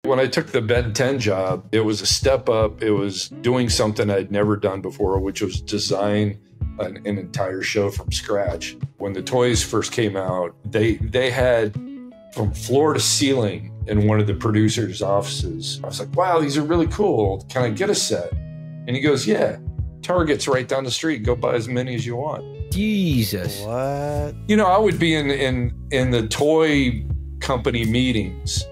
When I took the Ben 10 job, it was a step up. It was doing something I'd never done before, which was design an entire show from scratch. When the toys first came out, they had from floor to ceiling in one of the producers' offices. I was like, wow, these are really cool. Can I get a set? And he goes, yeah, Target's right down the street. Go buy as many as you want. Jesus. What? You know, I would be in the toy company meetings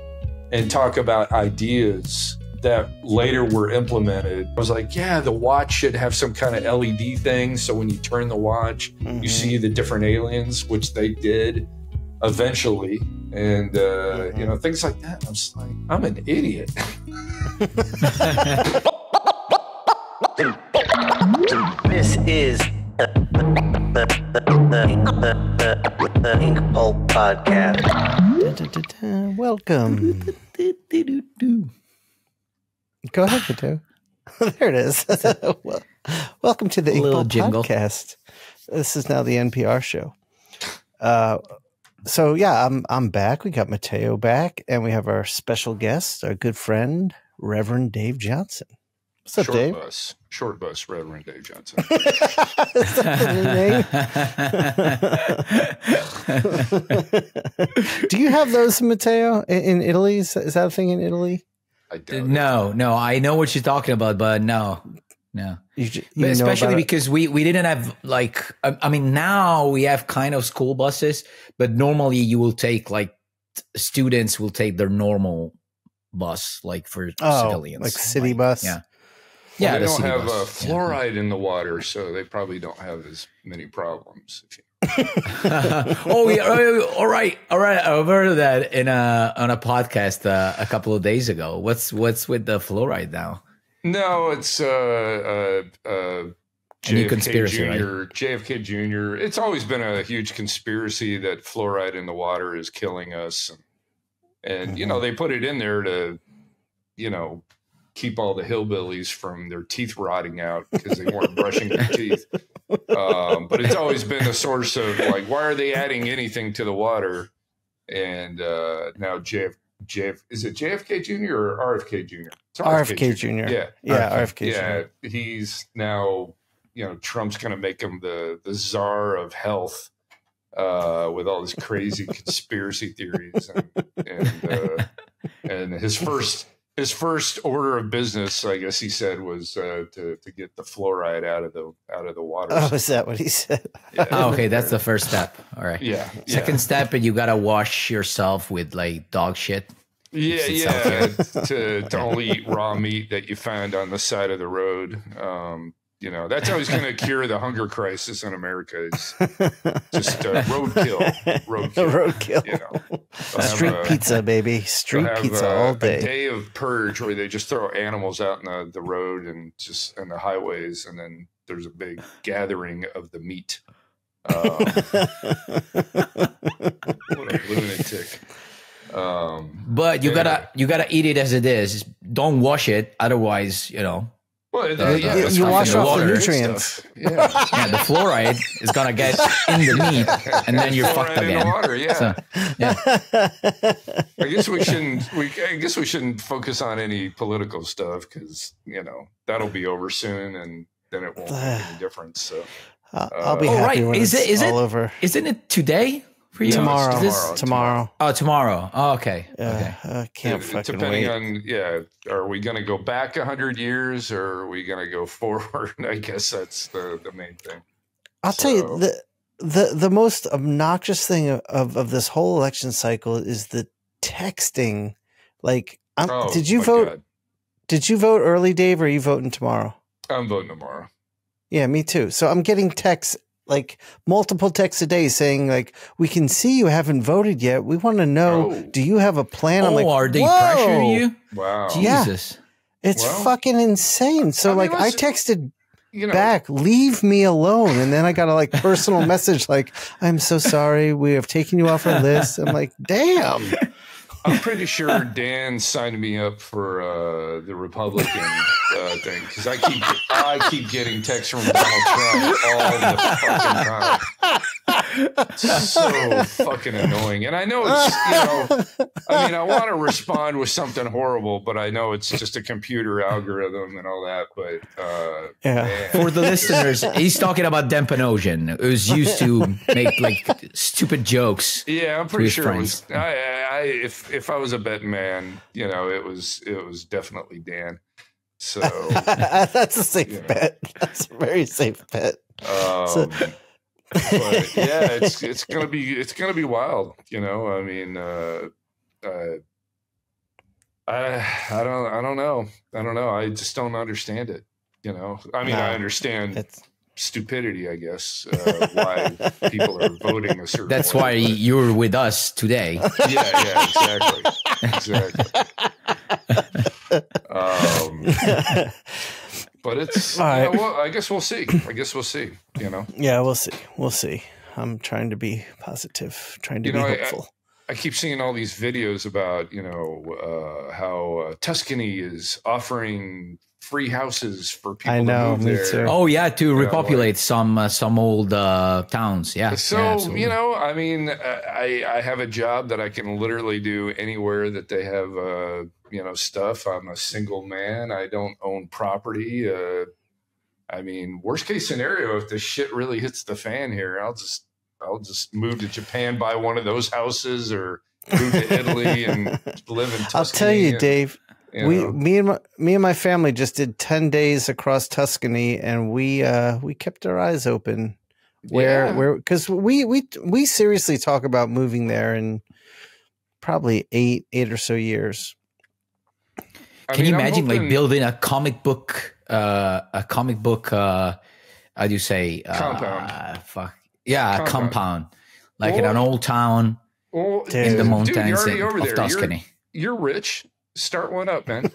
and talk about ideas that later were implemented. I was like, yeah, the watch should have some kind of LED thing. So when you turn the watch, you see the different aliens, which they did eventually. And, you know, things like that. I was like, I'm an idiot. This is the Inkpulp podcast. Welcome. Go ahead, Mattteo. There it is. Welcome to the Inkpulp podcast. This is now the NPR show. So yeah, I'm back. We got Mattteo back, and we have our special guest, our good friend, Reverend Dave Johnson. What's up, Dave? Short bus, Reverend Dave Johnson. Is that the new name? Do you have those, Mattteo, in Italy? Is that a thing in Italy? I don't. No. I know what you're talking about, but no. You especially because we didn't have I mean, now we have kind of school buses, but normally you will take students will take their normal bus, like for civilians, like city bus. Yeah. Well, Yeah, they don't have fluoride in the water, so they probably don't have as many problems. Oh, yeah. All right. I've heard of that on a podcast a couple of days ago. What's with the fluoride now? No, it's JFK Jr. Right? JFK Jr. It's always been a huge conspiracy that fluoride in the water is killing us, and you know, they put it in there to, you know, keep all the hillbillies from their teeth rotting out because they weren't brushing their teeth. But it's always been a source of like, why are they adding anything to the water? And now is it JFK Jr. or RFK Jr.? It's RFK Jr. Yeah, RFK Jr. Yeah, he's now, you know, Trump's going to make him the czar of health with all these crazy conspiracy theories, and his first order of business, I guess he said, was to get the fluoride out of the water. Oh, is that what he said? Yeah. Oh, okay, that's the first step. All right. Yeah. Second step, and you gotta wash yourself with like dog shit. Yeah. To only eat raw meat that you find on the side of the road. You know, that's always going to cure the hunger crisis in America. Is just roadkill. You know, street pizza, baby. Street pizza all day. A day of purge where they just throw animals out in the road and just in the highways, and then there's a big gathering of the meat. What a lunatic. But you gotta eat it as it is. Don't wash it, otherwise, you know. Well, you wash off the nutrients. Yeah, the fluoride is gonna get in the meat, and then you're fucked again. In the water, yeah. So, yeah. I guess we shouldn't focus on any political stuff because, you know, that'll be over soon, and then it won't make any difference. So I'll be happy when it's all over. Isn't it today? For you? Tomorrow. Oh, tomorrow. Oh, okay. Okay. I can't fucking depending wait. on, are we going to go back 100 years or are we going to go forward? I guess that's the main thing. I'll tell you, the most obnoxious thing of this whole election cycle is the texting. Like, did you vote? God. Did you vote early, Dave, or are you voting tomorrow? I'm voting tomorrow. Yeah, me too. So I'm getting texts, like multiple texts a day saying like, we can see you haven't voted yet. We want to know, do you have a plan? I'm like, are they pressuring you? Wow. Jesus. Yeah, it's fucking insane. So I texted back, leave me alone. And then I got a like personal message like, I'm so sorry. We have taken you off our list. I'm like, damn. I'm pretty sure Dan signed me up for the Republican thing because I keep getting texts from Donald Trump all the fucking time. So fucking annoying. And I know it's, I mean, I want to respond with something horrible, but I know it's just a computer algorithm and all that. But man. For the listeners, he's talking about Dempanosian, who's used to make like stupid jokes. Yeah, I'm pretty sure it was. If I was a betting man, it was definitely Dan. So that's a safe bet. That's a very safe bet. But yeah, it's gonna be wild. I mean, I don't know. I just don't understand it. I mean, I understand stupidity, I guess, why people are voting a certain That's way. why you're with us today. Yeah, exactly. But it's right. well, I guess we'll see. Yeah, we'll see. I'm trying to be positive, trying to be hopeful. I keep seeing all these videos about how Tuscany is offering free houses for people to move there. Too. Oh yeah, to repopulate some old towns. Yeah. So I mean, I have a job that I can literally do anywhere that they have stuff. I'm a single man. I don't own property. I mean, worst case scenario, if the shit really hits the fan here, I'll just move to Japan, buy one of those houses, or move to Italy and live in Tuscany. I'll tell you, Dave. Me and my family just did 10 days across Tuscany, and we kept our eyes open. Because we seriously talk about moving there in probably eight or so years. Can you imagine like building a comic book? How do you say? Compound. A compound. Like in an old town in the mountains of Tuscany. You're rich. Start one up, man.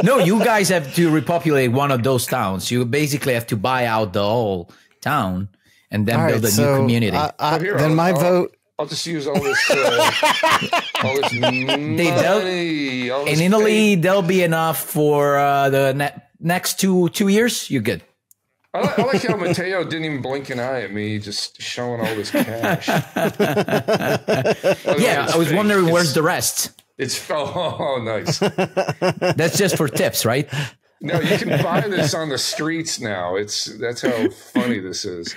No, you guys have to repopulate one of those towns. You basically have to buy out the whole town and then build a new community. Then my vote. I'll just use all this money. In Italy, there'll be enough for the next two years. You're good. I like how Mattteo didn't even blink an eye at me, just showing all this cash. Yeah, I was wondering where's the rest. It's nice. That's just for tips, right? No, you can buy this on the streets now. That's how funny this is.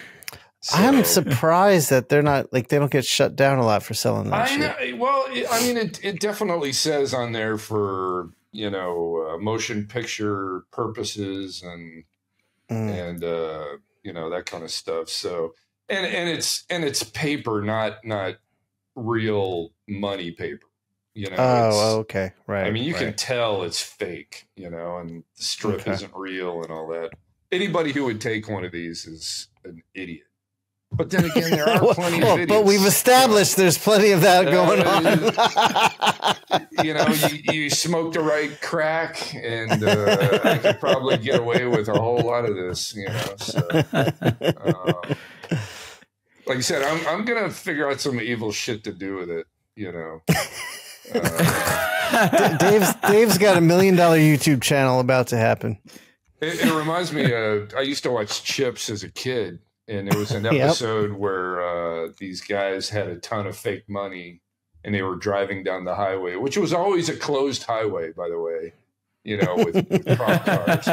So, I'm surprised that they're not they don't get shut down a lot for selling that shit. Know. Well, I mean, it definitely says on there for motion picture purposes and that kind of stuff. So and it's paper, not real money paper. Okay, right. I mean, you can tell it's fake, and the strip isn't real and all that. Anybody who would take one of these is an idiot. But then again, there are plenty of videos. But we've established there's plenty of that going on. You smoke the right crack, and I could probably get away with a whole lot of this. So, like I said, I'm gonna figure out some evil shit to do with it. Dave's got $1 million YouTube channel about to happen. It reminds me. I used to watch Chips as a kid. And there was an episode where these guys had a ton of fake money and they were driving down the highway, which was always a closed highway, by the way, with prop cars.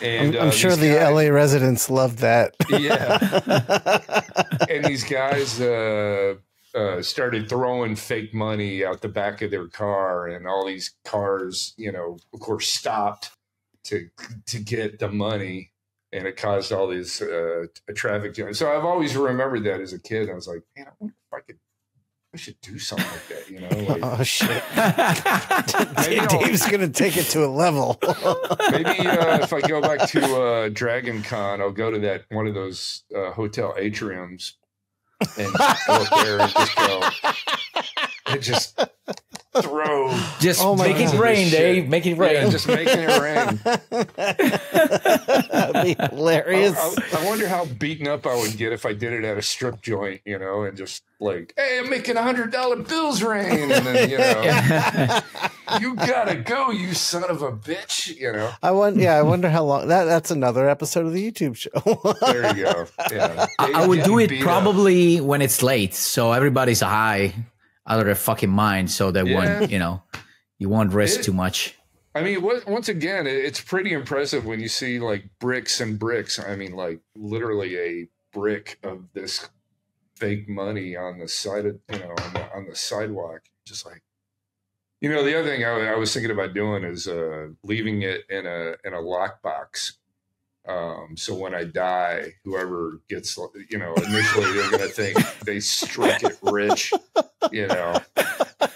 And I'm sure the LA residents loved that. Yeah. And these guys started throwing fake money out the back of their car, and all these cars, of course, stopped to get the money. And it caused all these traffic jams. So I've always remembered that as a kid. I was like, man, I wonder if I should do something like that, Oh, shit. Dave's going to take it to a level. Maybe if I go back to Dragon Con, I'll go to one of those hotel atriums and go up there and just go and just throw. Just make it rain, Dave. Make it rain. Yeah, just making it rain. That'd be hilarious. I wonder how beaten up I would get if I did it at a strip joint, and just like, hey, I'm making $100 bills rain, and then You gotta go, you son of a bitch. You know. I wonder how long. That's another episode of the YouTube show. There you go. Yeah. I would do it probably when it's late, so everybody's high out of their fucking mind, so they won't, you won't risk too much. I mean, once again, it's pretty impressive when you see like bricks and bricks. I mean, like literally a brick of this fake money on the side of, on the sidewalk. Just like, the other thing I was thinking about doing is leaving it in a lockbox. So when I die, whoever gets, initially they're going to think they struck it rich,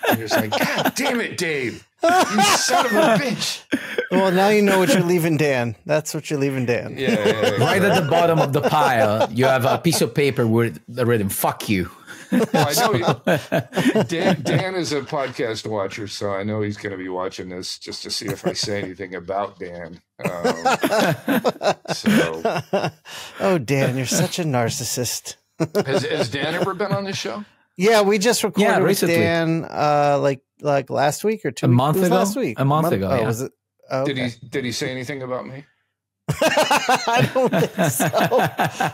And you're just like, God damn it, Dave. You son of a bitch. Well, now you know what you're leaving Dan. That's what you're leaving Dan. Yeah, exactly. Right at the bottom of the pile, you have a piece of paper with the written, fuck you. I know Dan is a podcast watcher, so I know he's going to be watching this just to see if I say anything about Dan. Oh, Dan, you're such a narcissist. Has Dan ever been on this show? Yeah, we just recorded with recently. Dan like last week or 2 weeks. Month ago? Last week. A month ago. Oh, yeah. was it? Oh, okay. Did he say anything about me? I don't think so.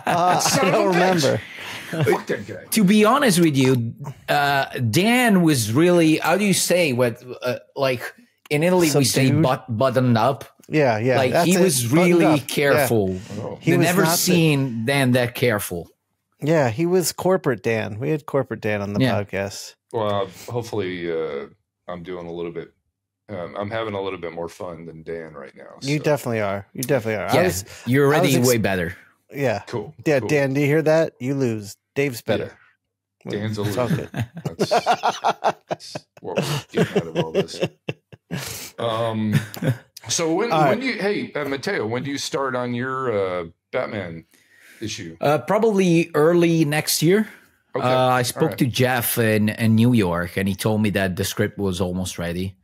I don't remember. Fuck that guy. To be honest with you, Dan was really, how do you say what, like in Italy we say buttoned up. Yeah. Like he was really careful. Yeah. Oh. I've never seen Dan that careful. Yeah, he was corporate Dan. We had corporate Dan on the podcast. Well, hopefully I'm doing a little bit. I'm having a little bit more fun than Dan right now. So. You definitely are. Yeah, you're already way better. Yeah. Cool. Yeah, cool. Dan, do you hear that? You lose. Dave's better. Yeah. Dan's a loser. That's what we're getting out of all this. So when do you, Mattteo, when do you start on your Batman issue? Probably early next year. Okay. I spoke to Jeff in New York, and he told me that the script was almost ready.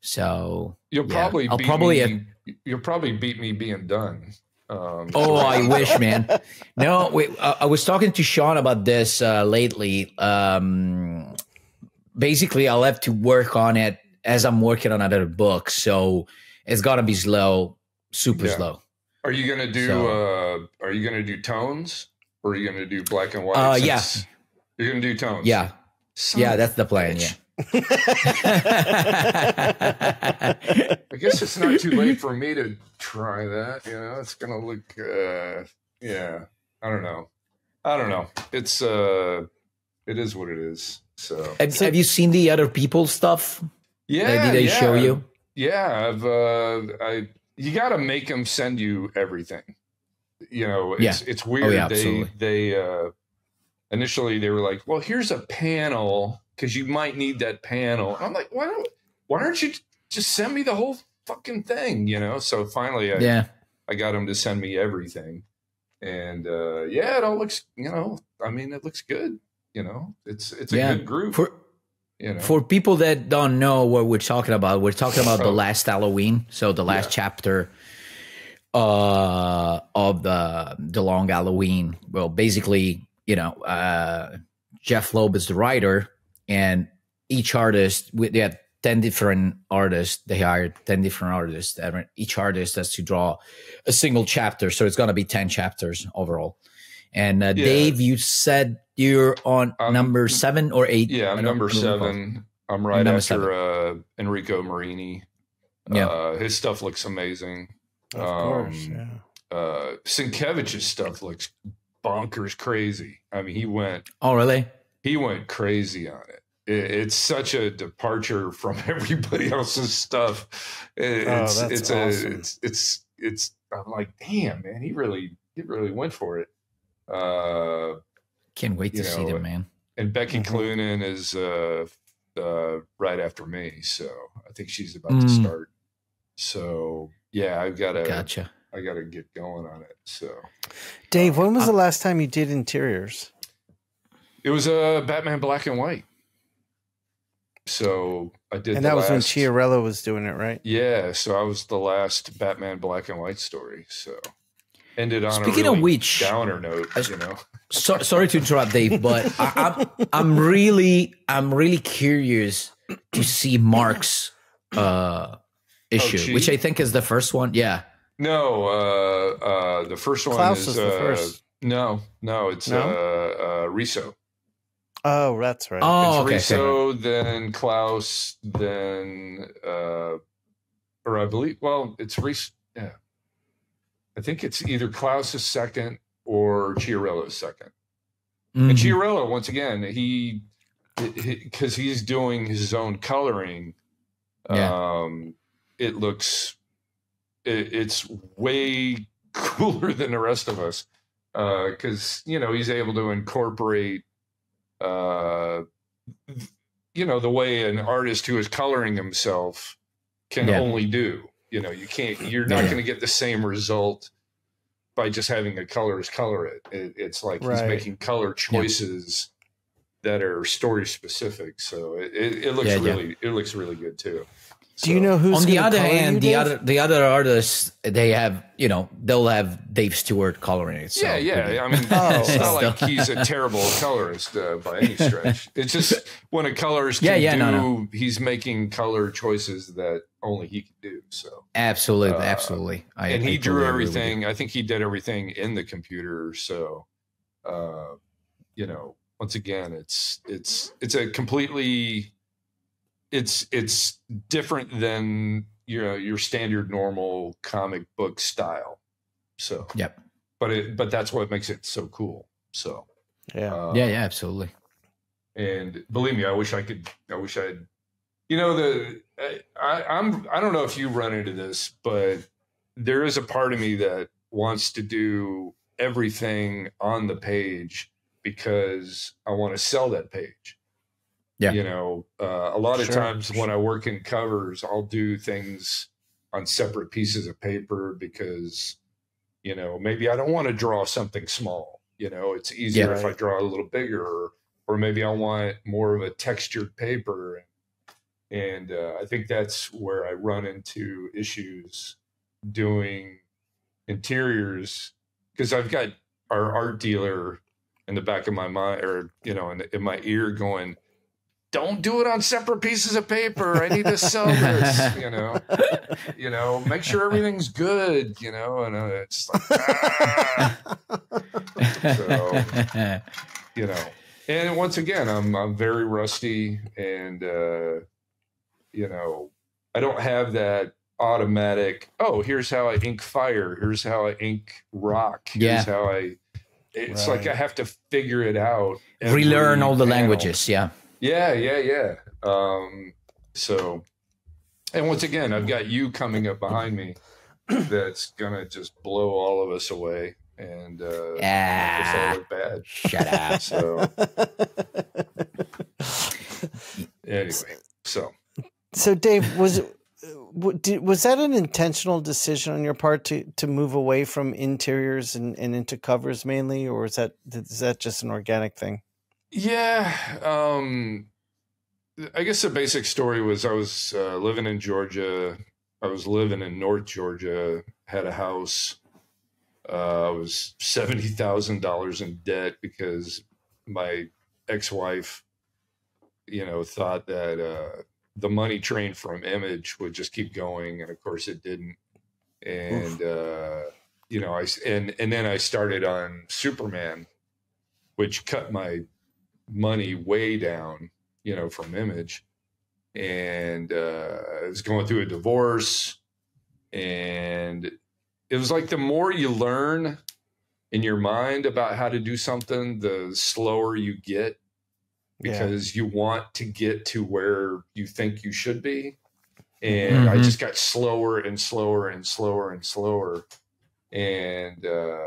So you'll probably beat me being done. I wish, man. No, I was talking to Shawn about this lately. Basically, I'll have to work on it as I'm working on other books, so it's gotta be slow, super slow. Are you gonna do tones, or are you gonna do black and white? Yeah, you're gonna do tones. Yeah, that's the plan. Yeah. I guess it's not too late for me to try that. It's gonna look. I don't know. It's it is what it is. So have you seen the other people's stuff? Yeah. Did they show you? Yeah, you got to make them send you everything. It's weird. Oh, yeah, absolutely. They initially they were like, well, here's a panel, because you might need that panel. I'm like, why don't you just send me the whole fucking thing? So finally I got them to send me everything. And it all looks, it looks good. It's a good group. For people that don't know what we're talking about the last Halloween. So the last chapter of the long Halloween. Well, basically, Jeff Loeb is the writer, and each artist, they had 10 different artists. They hired 10 different artists. And each artist has to draw a single chapter. So it's going to be 10 chapters overall. And Dave, you said you're on number 7 or 8? Yeah, I'm number 7. I'm right after Enrico Marini. Yeah. His stuff looks amazing. Of course, yeah. Sienkiewicz's stuff looks bonkers crazy. I mean, he went... Oh, really? He went crazy on it. It's such a departure from everybody else's stuff. It's awesome. I'm like, damn, man, he really went for it. Can't wait to see them, man. And Becky Cloonan is right after me, so I think she's about to start. So yeah, I gotta get going on it. So, Dave, when was the last time you did interiors? It was a Batman Black and White. So I did, and that was when Chiarella was doing it, right? Yeah, so I was the last Batman Black and White story. So ended on Speaking a really of which, downer note, sorry to interrupt, Dave, but I'm really curious to see Mark's issue, which I think is the first one. Yeah. No, the first one Klaus is the first. No, it's Riso. Oh, that's right. Oh, It's okay. Riso, then Klaus, then or I believe. Well, it's Riso. Yeah, I think it's either Klaus's second or Chiarello's second. Mm-hmm. And Chiarello, once again, because he's doing his own coloring. Yeah. It's way cooler than the rest of us because he's able to incorporate the way an artist who is coloring himself can only do. You're not going to get the same result by just having a colorist color it. It's like he's making color choices that are story specific. So it looks it looks really good too. Do you know who's on the other color hand? you, The other artists, they have they'll have Dave Stewart coloring it. So I mean, it's not like he's a terrible colorist by any stretch. It's just when a colorist can he's making color choices that only he can do. So absolutely. And he drew everything. I think he did everything in the computer. So, once again, it's a completely. It's different than your standard normal comic book style. So but that's what makes it so cool. So absolutely. And believe me, I wish I'd. I don't know if you run into this, but there is a part of me that wants to do everything on the page because I want to sell that page. Yeah. A lot of times when I work in covers, I'll do things on separate pieces of paper because, maybe I don't want to draw something small. It's easier if I draw a little bigger, or maybe I want more of a textured paper. And I think that's where I run into issues doing interiors because I've got our art dealer in the back of my mind or, in my ear going, don't do it on separate pieces of paper. I need to sell this, make sure everything's good, and it's like, So, and once again, I'm very rusty and, I don't have that automatic, here's how I ink fire. Here's how I ink rock. Here's how it's like I have to figure it out. Relearn all the languages. Yeah. Yeah. So, and once again, I've got you coming up behind me that's going to just blow all of us away and make us all look bad. Shut up. So, anyway, So Dave, was that an intentional decision on your part to move away from interiors and into covers mainly, or is that just an organic thing? Yeah. I guess the basic story was I was living in Georgia. I was living in North Georgia, had a house. I was $70,000 in debt because my ex-wife, thought that the money train from Image would just keep going. And of course it didn't. And, and then I started on Superman, which cut my money way down, from Image. And I was going through a divorce, and it was like the more you learn in your mind about how to do something, the slower you get because you want to get to where you think you should be. And I just got slower and slower and slower and slower. And I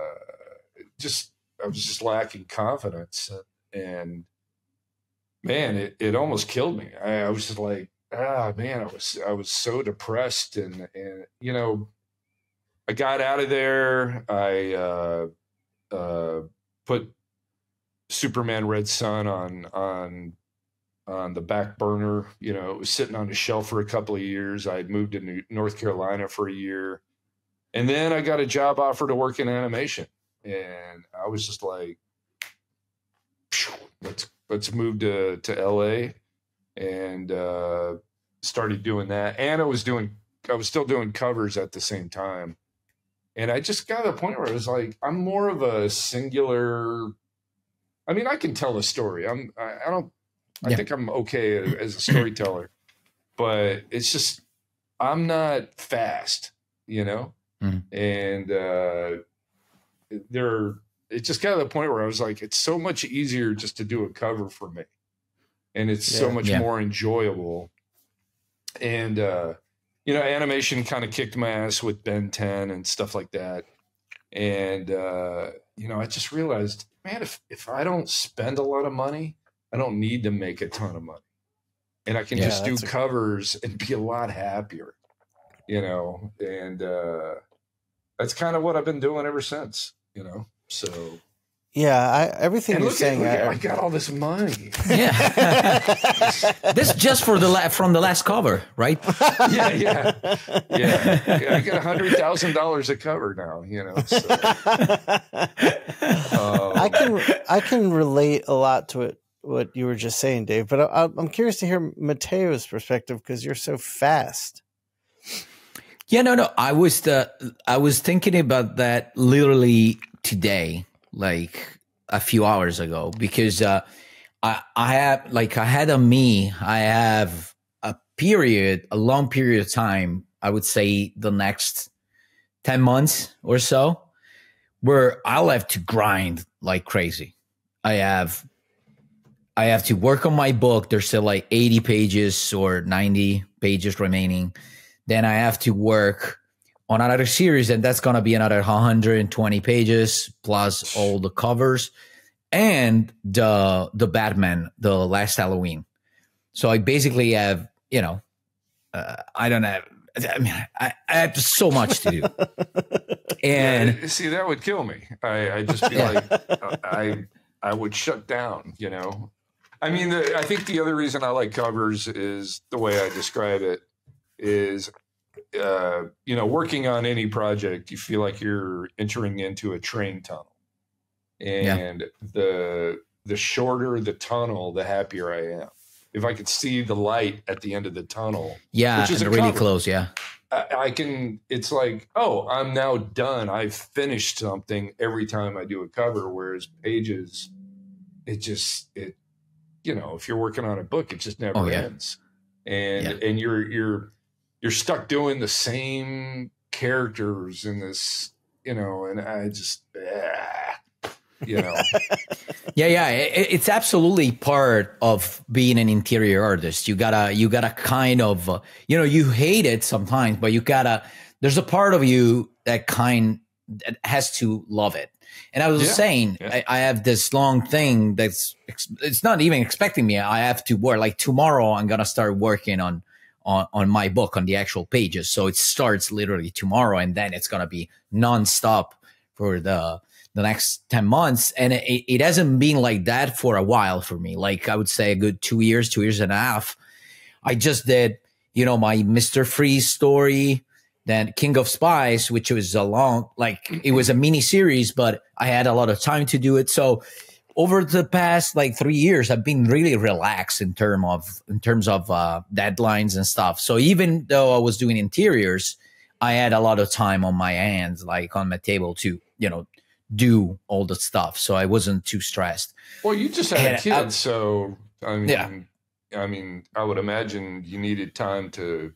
was just lacking confidence. And man, it almost killed me. I was just like, man, I was so depressed. And I got out of there. I put Superman Red Sun on the back burner. It was sitting on a shelf for a couple of years. I had moved to North Carolina for a year. And then I got a job offer to work in animation. And I was just like, let's move to LA. And started doing that. And I was still doing covers at the same time. And I just got to the point where I was like, I'm more of a singular. I mean, I can tell a story. I think I'm okay as a storyteller, but it's just, I'm not fast, you know? And it just got to the point where I was like, it's so much easier just to do a cover for me. And it's so much more enjoyable. And, you know, animation kind of kicked my ass with Ben 10 and stuff like that. And, you know, I just realized, man, if I don't spend a lot of money, I don't need to make a ton of money. And I can just do covers and be a lot happier, you know? And that's kind of what I've been doing ever since, you know? So... Yeah, everything you're saying. I got all this money. Yeah, this just from the last cover, right? Yeah. I got $100,000 a cover now. You know, so. I can relate a lot to what you were just saying, Dave. But I'm curious to hear Matteo's perspective because you're so fast. Yeah, no. I was thinking about that literally today. Like a few hours ago, because I have a long period of time, I would say the next 10 months or so, where I'll have to grind like crazy. I have to work on my book. There's still like 80 pages or 90 pages remaining. Then I have to work on another series, and that's going to be another 120 pages plus all the covers and the Batman, the last Halloween. So I basically have, you know, I have so much to do. And see, that would kill me. I just be like, I would shut down, you know? I mean, I think the other reason I like covers is the way I describe it is, you know, working on any project, you feel like you're entering into a train tunnel, and the shorter the tunnel, the happier I am. If I could see the light at the end of the tunnel, which is really close, I can. It's like, oh, I'm now done. I've finished something every time I do a cover. Whereas pages, it you know, if you're working on a book, it just never ends, and you're stuck doing the same characters in this, you know, and I just, you know. It's absolutely part of being an interior artist. You gotta kind of, you know, you hate it sometimes, but there's a part of you that has to love it. And I was saying, I have this long thing it's not even expecting me. I have to work, like tomorrow I'm going to start working on my book, on the actual pages. So it starts literally tomorrow, and then it's going to be nonstop for the next 10 months. And it hasn't been like that for a while for me. Like I would say a good 2 years and a half. I just did, you know, my Mr. Freeze story, then King of Spies, which was it was a mini series, but I had a lot of time to do it. So over the past like 3 years, I've been really relaxed in terms of deadlines and stuff. So even though I was doing interiors, I had a lot of time on my hands, like on my table to, you know, do all the stuff. So I wasn't too stressed. Well, you just had a kid, so I mean, I would imagine you needed time to,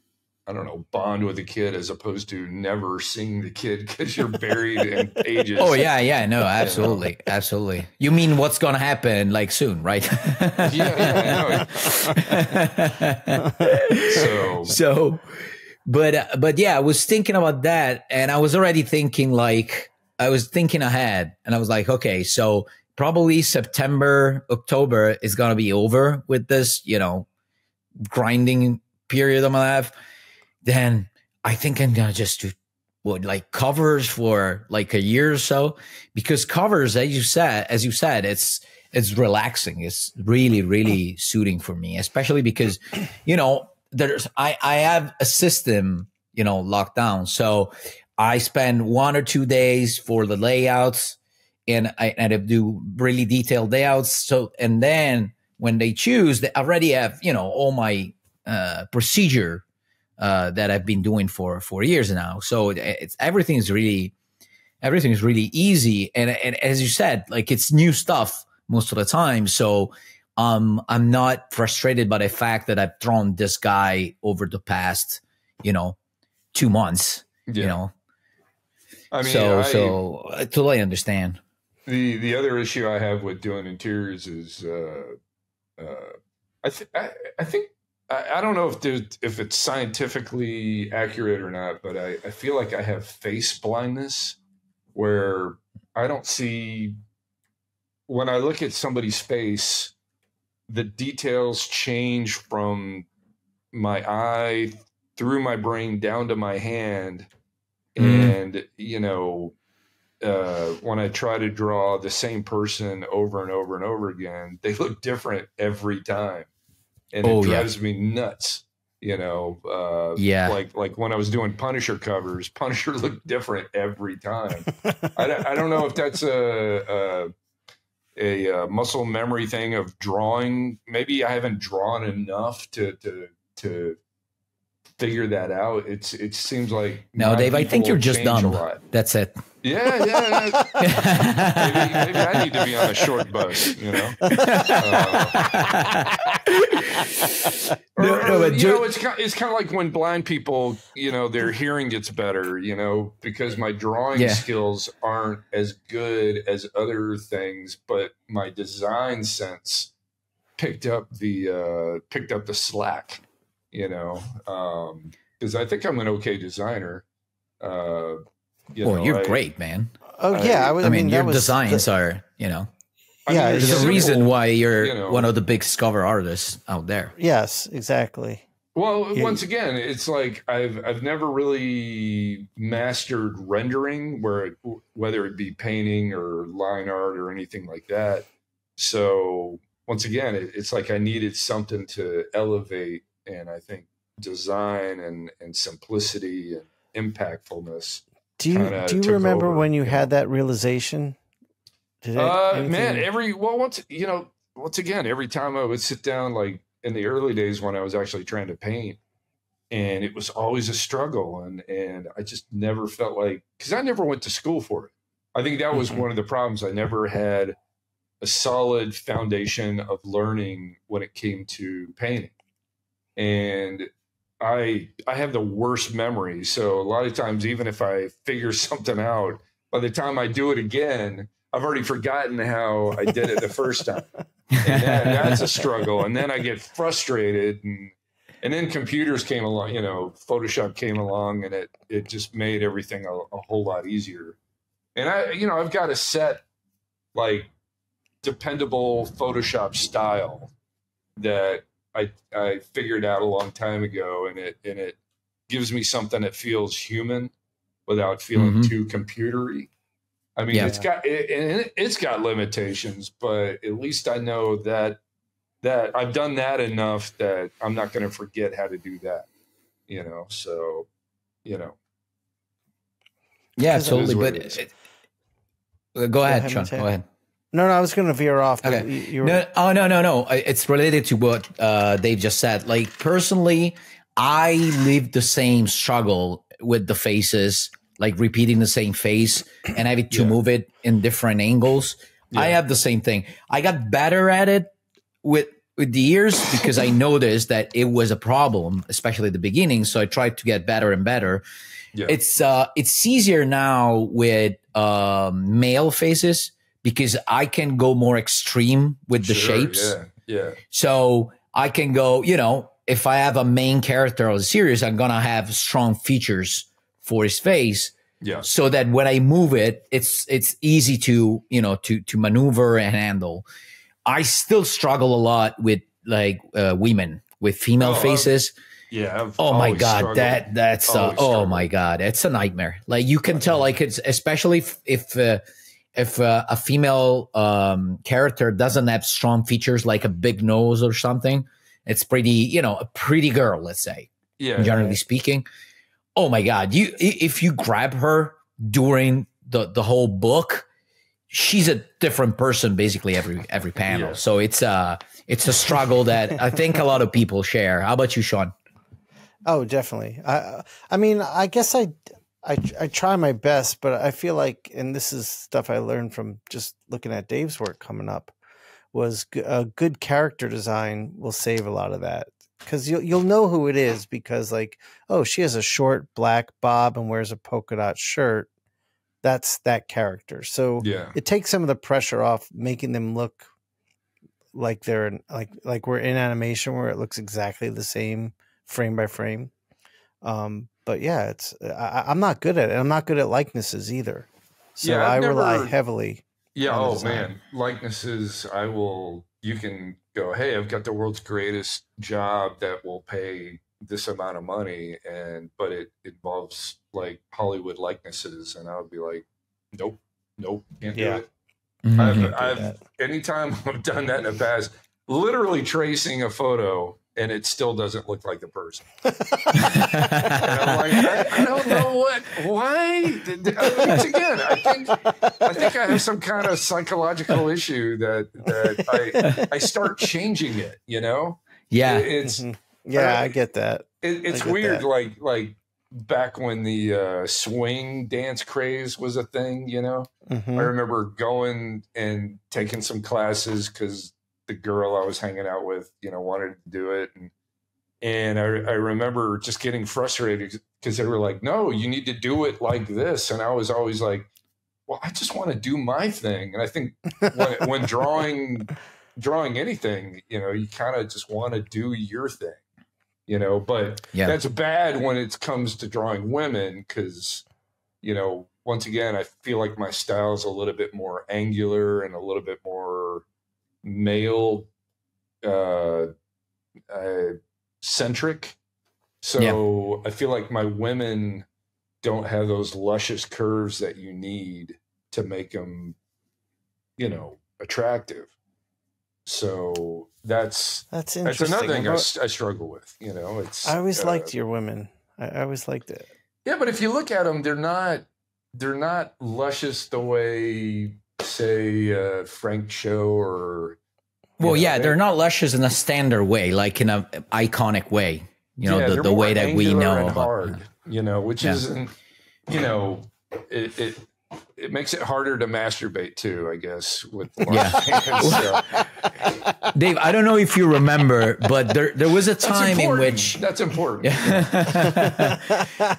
I don't know, bond with a kid as opposed to never seeing the kid because you're buried in pages. Oh, yeah. No, absolutely. Absolutely. You mean what's going to happen like soon, right? Yeah, I know. But yeah, I was thinking about that, and I was already thinking ahead, and I was like, okay, so probably September, October is going to be over with this, you know, grinding period I'm going to have. Then I think I'm going to just do like covers for like a year or so, because covers, as you said, it's relaxing. It's really, really suiting for me, especially because, you know, I have a system, you know, locked down. So I spend 1 or 2 days for the layouts, and I do really detailed layouts. So, and then when they choose, they already have, you know, all my procedure that I've been doing for 4 years now. So everything is really easy. And as you said, like it's new stuff most of the time. So I'm not frustrated by the fact that I've thrown this guy over the past, 2 months, I mean, so I totally understand. The other issue I have with doing interiors is, I think I don't know if it's scientifically accurate or not, but I feel like I have face blindness where I don't see, when I look at somebody's face, the details change from my eye through my brain down to my hand. And, when I try to draw the same person over and over and over again, they look different every time. And it drives me nuts, like when I was doing Punisher covers, Punisher looked different every time. I don't know if that's a muscle memory thing of drawing. Maybe I haven't drawn enough to figure that out. It seems like no, Dave. I think you're just dumb. That's it. Yeah. maybe I need to be on a short bus. It's kind of like when blind people, their hearing gets better. Because my drawing skills aren't as good as other things, but my design sense picked up the slack. Because I think I'm an okay designer. You're great, man. Oh yeah, I mean your designs are, there's a reason why you're one of the big cover artists out there. Yes, exactly. Well, once again, it's like I've never really mastered rendering, whether it be painting or line art or anything like that. So once again, it's like I needed something to elevate, and I think design and simplicity and impactfulness. Do you remember when you had that realization? Once again, every time I would sit down, like in the early days when I was actually trying to paint, and it was always a struggle, and I just never felt like, because I never went to school for it. I think that was one of the problems. I never had a solid foundation of learning when it came to painting. And I have the worst memory. So a lot of times, even if I figure something out, by the time I do it again, I've already forgotten how I did it the first time. And that's a struggle. And then I get frustrated. And then computers came along, Photoshop came along, and it just made everything a whole lot easier. And I've got a set, like, dependable Photoshop style that I figured out a long time ago, and it gives me something that feels human without feeling too computery. I mean, it's got limitations, but at least I know that I've done that enough that I'm not going to forget how to do that. So. Yeah, absolutely. But go ahead, Shawn. Go ahead. No, I was going to veer off. Okay. No. It's related to what Dave just said. Like, personally, I live the same struggle with the faces, like repeating the same face and having to move it in different angles. Yeah. I have the same thing. I got better at it with the years because I noticed that it was a problem, especially at the beginning. So I tried to get better and better. Yeah. It's easier now with male faces, because I can go more extreme with the shapes. Yeah. So I can go, if I have a main character of the series, I'm going to have strong features for his face. Yeah. So that when I move it, it's easy to maneuver and handle. I still struggle a lot with women with female faces. Oh my God. That's my God. It's a nightmare. Like, you can tell, like, it's especially if a female character doesn't have strong features like a big nose or something, it's pretty, a pretty girl, let's say, generally speaking. Oh my God. If you grab her during the whole book, she's a different person basically every panel. So it's a struggle that I think a lot of people share. How about you, Shawn? Oh, definitely. I mean, I guess I try my best, but I feel like, and this is stuff I learned from just looking at Dave's work coming up, was a good character design will save a lot of that. Because you'll know who it is because, like, oh, she has a short black bob and wears a polka dot shirt. That's that character. So it takes some of the pressure off making them look like they're like we're in animation where it looks exactly the same frame by frame. But yeah, I'm not good at it. I'm not good at likenesses either. So I rely heavily. Yeah. on Oh design. man, likenesses. You can go, hey, I've got the world's greatest job that will pay this amount of money, but it involves like Hollywood likenesses, and I would be like, nope, can't do it. I've anytime I've done that in the past, literally tracing a photo and it still doesn't look like the person. And I'm like, I don't know why. Once again, I think I have some kind of psychological issue that I start changing it, you know? Yeah. It's I get that. It's weird. That. Like back when the swing dance craze was a thing, you know, I remember going and taking some classes because the girl I was hanging out with, you know, wanted to do it. And I remember just getting frustrated because they were like, no, you need to do it like this. And I was always like, well, I just want to do my thing. And I think when drawing anything, you know, you kind of just want to do your thing, you know, but that's bad when it comes to drawing women because, you know, once again, I feel like my style is a little bit more angular and a little bit more male centric. So I feel like my women don't have those luscious curves that you need to make them, you know, attractive. So that's interesting. That's another thing I struggle with, you know. I always liked your women. I always liked it. Yeah, but if you look at them, they're not luscious the way, say, Frank Show or. Well, they're not luscious in a standard way, like in an iconic way. You know, the way that we know about. Hard, you know, which isn't, you know, it makes it harder to masturbate too, I guess. With Dave, I don't know if you remember, but there was a time in which that's important. I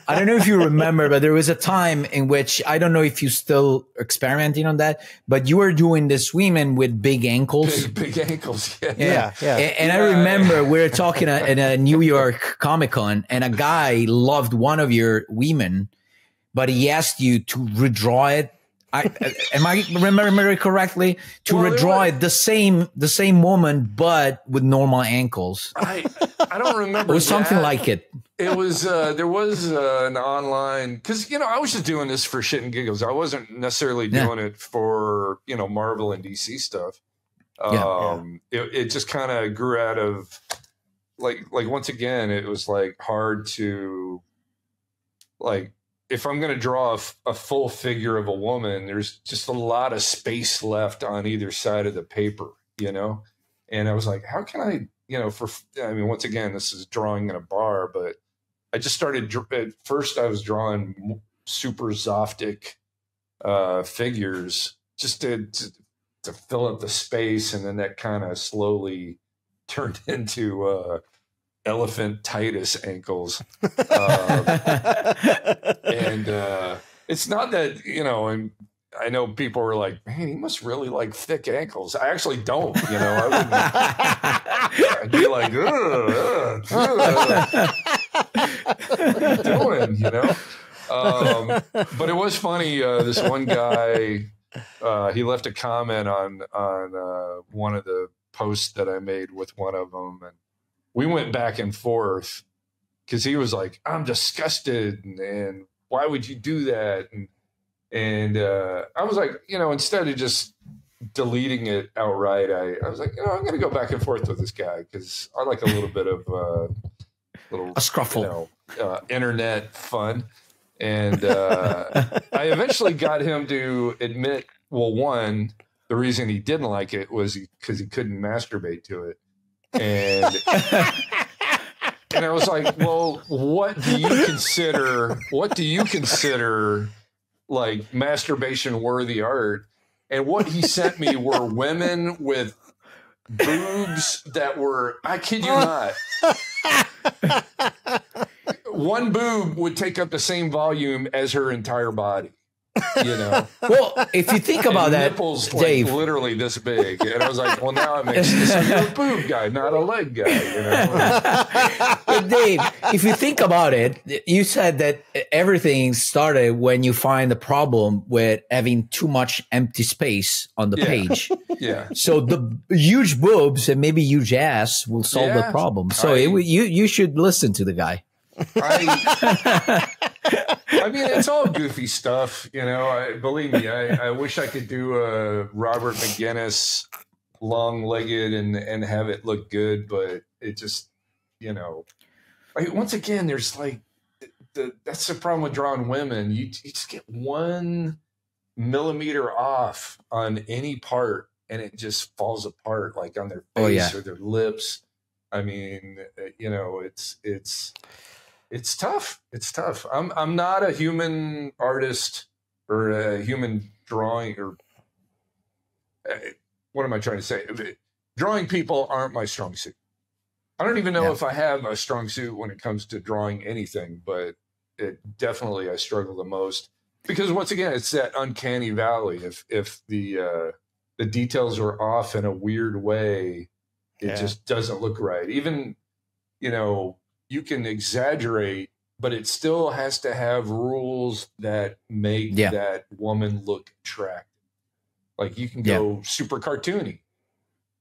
don't know if you remember, but there was a time in which I don't know if you still experimenting on that, but you were doing this women with big ankles. Big ankles, yeah. And I remember we were talking at a New York Comic-Con, and a guy loved one of your women, but he asked you to redraw it. Am I remembering correctly? To redraw it the same woman, but with normal ankles. I don't remember. It was something like it. It was there was an online, because you know I was just doing this for shit and giggles. I wasn't necessarily doing it for, you know, Marvel and DC stuff. It just kind of grew out of like once again it was like hard to like. If I'm going to draw a full figure of a woman, there's just a lot of space left on either side of the paper, you know? And I was like, how can I, you know, once again, this is drawing in a bar, but I just started, at first I was drawing super Zoftic figures just to fill up the space. And then that kind of slowly turned into, elephantitis ankles. And it's not that, you know, and I know people were like, man, he must really like thick ankles. I actually don't, you know. I'd be like, what are you doing, you know? But it was funny. This one guy, he left a comment on one of the posts that I made with one of them, and we went back and forth because he was like, I'm disgusted. And why would you do that? And I was like, you know, instead of just deleting it outright, I was like, you know, I'm going to go back and forth with this guy because I like a little bit of a scruffle, you know, internet fun. And I eventually got him to admit, well, one, the reason he didn't like it was because he couldn't masturbate to it. And and I was like, well, what do you consider like masturbation worthy art? And what he sent me were women with boobs that were, I kid you not, one boob would take up the same volume as her entire body. You know, well, if you think about that, nipples Dave, like literally this big, and I was like, well, now it makes sense. So you're a boob guy, not a leg guy. You know? But Dave, if you think about it, you said that everything started when you find the problem with having too much empty space on the page. Yeah. So the huge boobs and maybe huge ass will solve the problem. So you should listen to the guy. I mean, it's all goofy stuff, you know. Believe me, I wish I could do a Robert McGinnis long-legged and have it look good, but it just, you know. Once again, there's like that's the problem with drawing women. You just get 1 millimeter off on any part, and it just falls apart, like on their face or their lips. I mean, you know, it's tough. It's tough. I'm not a human artist or a human drawing or what am I trying to say? Drawing people aren't my strong suit. I don't even know if I have a strong suit when it comes to drawing anything, but I struggle the most because once again, it's that uncanny valley. If the details are off in a weird way, it just doesn't look right. Even, you know, you can exaggerate, but it still has to have rules that make that woman look attractive. Like you can go super cartoony,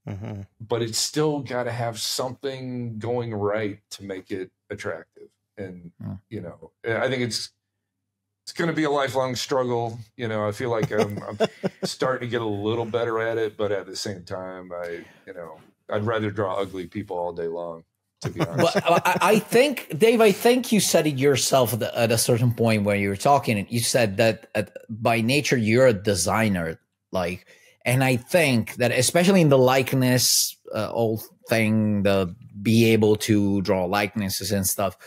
but it's still got to have something going right to make it attractive. And, you know, I think it's going to be a lifelong struggle. You know, I feel like I'm starting to get a little better at it, but at the same time, I'd rather draw ugly people all day long. To be honest. But I think, Dave, you said it yourself at a certain point when you were talking. You said that by nature you're a designer, like, and I think that especially in the likeness whole thing, the be able to draw likenesses and stuff,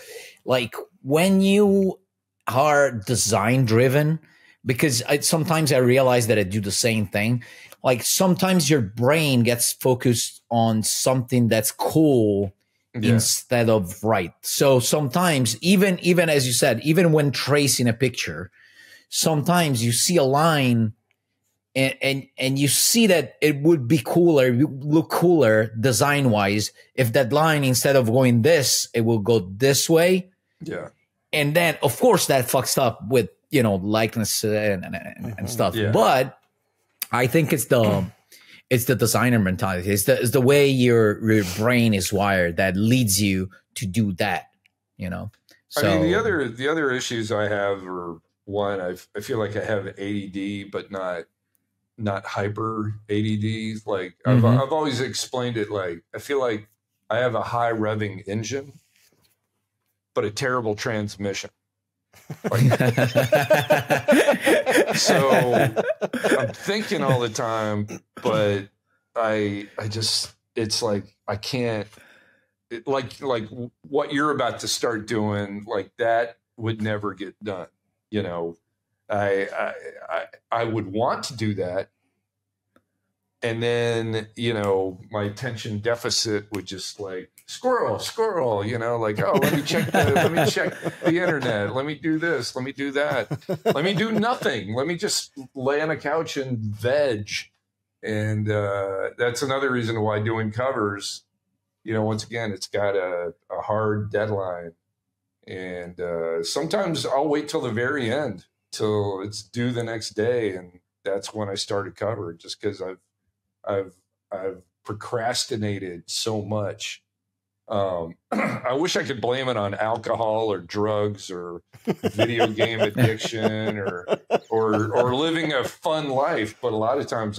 like when you are design driven, because sometimes I realize that I do the same thing. Like sometimes your brain gets focused on something that's cool. Instead of right. So sometimes even as you said, even when tracing a picture, sometimes you see a line and you see that it would be cooler, look cooler design wise if that line, instead of going this, it will go this way. Yeah. And then of course that fucks up with, you know, likeness and stuff. Yeah. But I think it's the designer mentality. It's the way your brain is wired that leads you to do that, you know? So, I mean, the other issues I have are, one, I feel like I have ADD, but not hyper ADD. Like I've always explained it like, I feel like I have a high revving engine, but a terrible transmission. Like, so I'm thinking all the time, but I just, it's like, I can't, like what you're about to start doing, like that would never get done. You know, I would want to do that. And then, you know, my attention deficit would just like squirrel, you know, like, oh, let me check the internet. Let me do this. Let me do that. Let me do nothing. Let me just lay on a couch and veg. And that's another reason why doing covers, you know, once again, it's got a hard deadline. And sometimes I'll wait till the very end, till it's due the next day. And that's when I start a cover, just because I've procrastinated so much. I wish I could blame it on alcohol or drugs or video game addiction or living a fun life. But a lot of times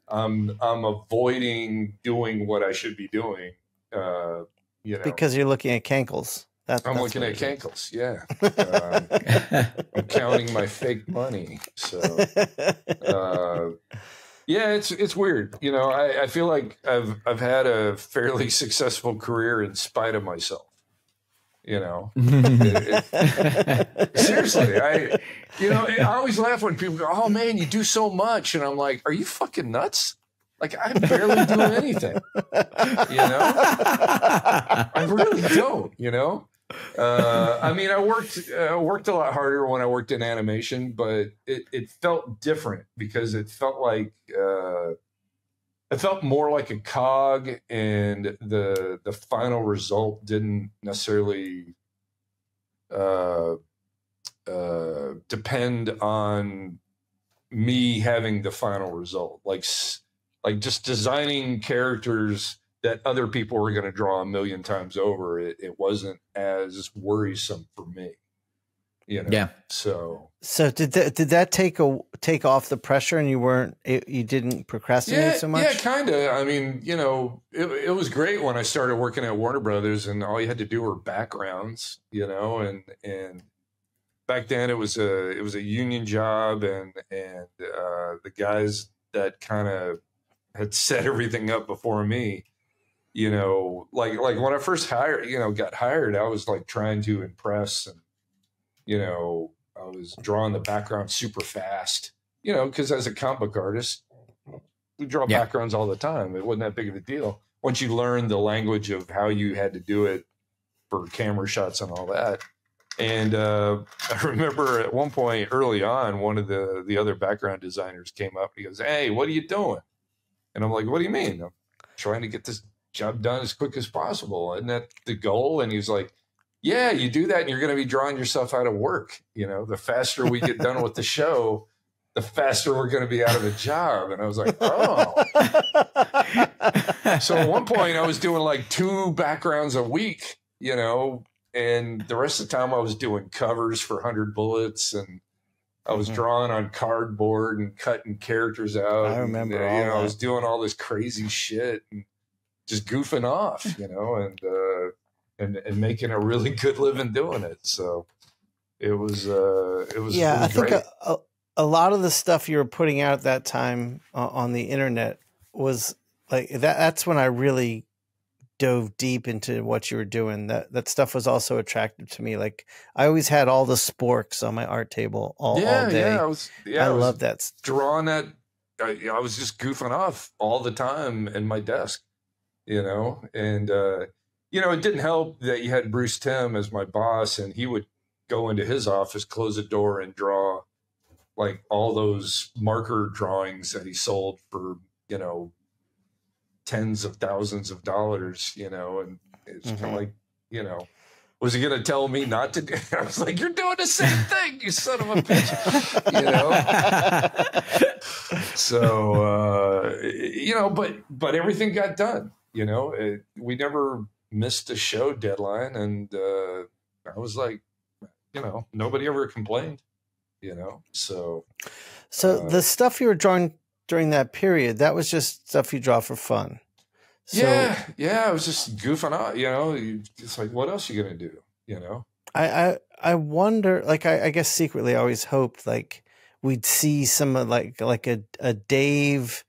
I'm avoiding doing what I should be doing. You know, because you're looking at cankles I'm looking at Cankles. Yeah. I'm counting my fake money. So, yeah, it's weird. You know, I feel like I've had a fairly successful career in spite of myself. You know, seriously, I always laugh when people go, "Oh man, you do so much," and I'm like, "Are you fucking nuts? Like I barely do anything." You know, I really don't. You know. I mean, I worked a lot harder when I worked in animation, but it felt different because it felt like it felt more like a cog, and the final result didn't necessarily depend on me having the final result. Like just designing characters that other people were going to draw a million times over, it wasn't as worrisome for me, you know? Yeah. So did that take off the pressure, and you didn't procrastinate so much? Yeah, kind of. I mean, you know, it was great when I started working at Warner Brothers, and all you had to do were backgrounds, you know, and back then it was a union job, and the guys that kind of had set everything up before me, you know, like when I first got hired, I was like trying to impress, and, you know, I was drawing the background super fast, you know, because as a comic book artist, we draw backgrounds all the time. It wasn't that big of a deal. Once you learn the language of how you had to do it for camera shots and all that. And I remember at one point early on, one of the other background designers came up. He goes, "Hey, what are you doing?" And I'm like, "What do you mean?" "I'm trying to get this job done as quick as possible. Isn't that the goal?" And he's like, "Yeah, you do that and you're going to be drawing yourself out of work. You know, the faster we get done with the show, the faster we're going to be out of a job." And I was like, "Oh." So at one point I was doing like 2 backgrounds a week, you know, and the rest of the time I was doing covers for 100 Bullets, and I was drawing on cardboard and cutting characters out. I remember and, all you know, that. I was doing all this crazy shit and just goofing off, you know, and making a really good living doing it. So it was yeah, I think a lot of the stuff you were putting out at that time on the internet was like that's when I really dove deep into what you were doing. That stuff was also attractive to me. Like I always had all the sporks on my art table all day. I love that. Drawing that. I was just goofing off all the time in my desk, you know, and you know, it didn't help that you had Bruce Timm as my boss, and he would go into his office, close the door, and draw like all those marker drawings that he sold for, you know, tens of thousands of dollars, you know, and it's kind of like, you know, was he going to tell me not to do it? I was like, "You're doing the same thing, you son of a bitch," you know? So, you know, but everything got done, you know, we never missed a show deadline. And I was like, you know, nobody ever complained, you know? So the stuff you were drawing during that period, that was just stuff you draw for fun. So, yeah, I was just goofing out, you know. It's like, what else are you gonna do, you know? I wonder, like I guess secretly I always hoped like we'd see some of like a Dave,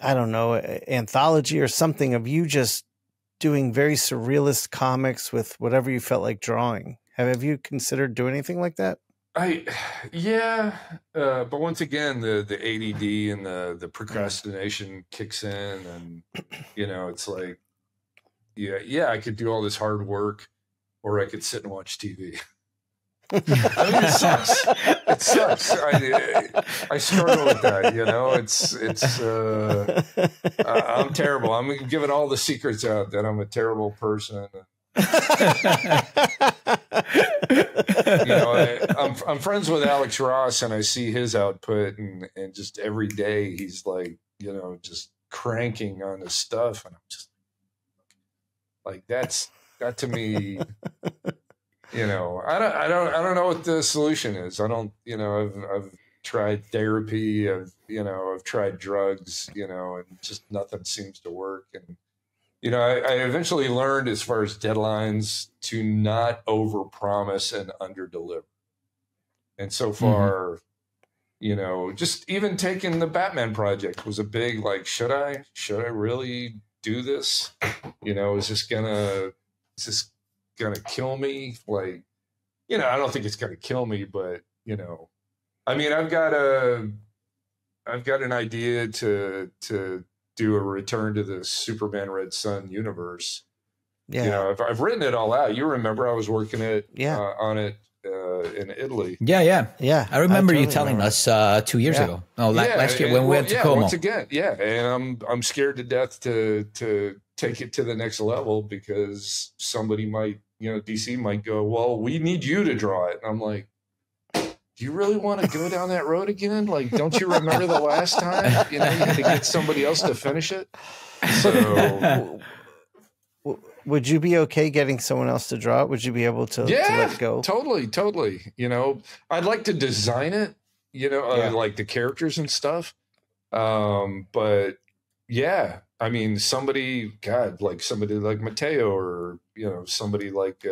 I don't know, anthology or something of you just doing very surrealist comics with whatever you felt like drawing. Have you considered doing anything like that? But once again, the ADD and the procrastination kicks in, and you know, it's like, yeah, I could do all this hard work, or I could sit and watch TV. I mean, it sucks. It sucks. I struggle with that, you know. I'm terrible. I'm giving all the secrets out that I'm a terrible person. You know, I'm friends with Alex Ross, and I see his output, and just every day he's like, you know, just cranking on his stuff, and I'm just like, that to me, you know, I don't know what the solution is. I don't, you know, I've tried therapy, I've tried drugs, you know, and just nothing seems to work. And you know, I eventually learned as far as deadlines to not overpromise and underdeliver. And so far, you know, just even taking the Batman project was a big, like, should I really do this? You know, is this gonna kill me? Like, you know, I don't think it's gonna kill me, but you know, I mean, I've got an idea to do a return to the Superman Red Sun universe. Yeah. You know, I've written it all out. You remember I was working on it in Italy. Yeah. I remember you telling us 2 years ago. No, last year when we went to Como. Once again, and I'm scared to death to take it to the next level because somebody might, you know, DC might go, well, we need you to draw it. And I'm like, do you really want to go down that road again? Like, don't you remember the last time, you know, you had to get somebody else to finish it? So would you be okay getting someone else to draw it? Would you be able to let go? Totally. You know, I'd like to design it, you know, like the characters and stuff. But yeah, I mean, somebody like Mattteo or, you know, somebody like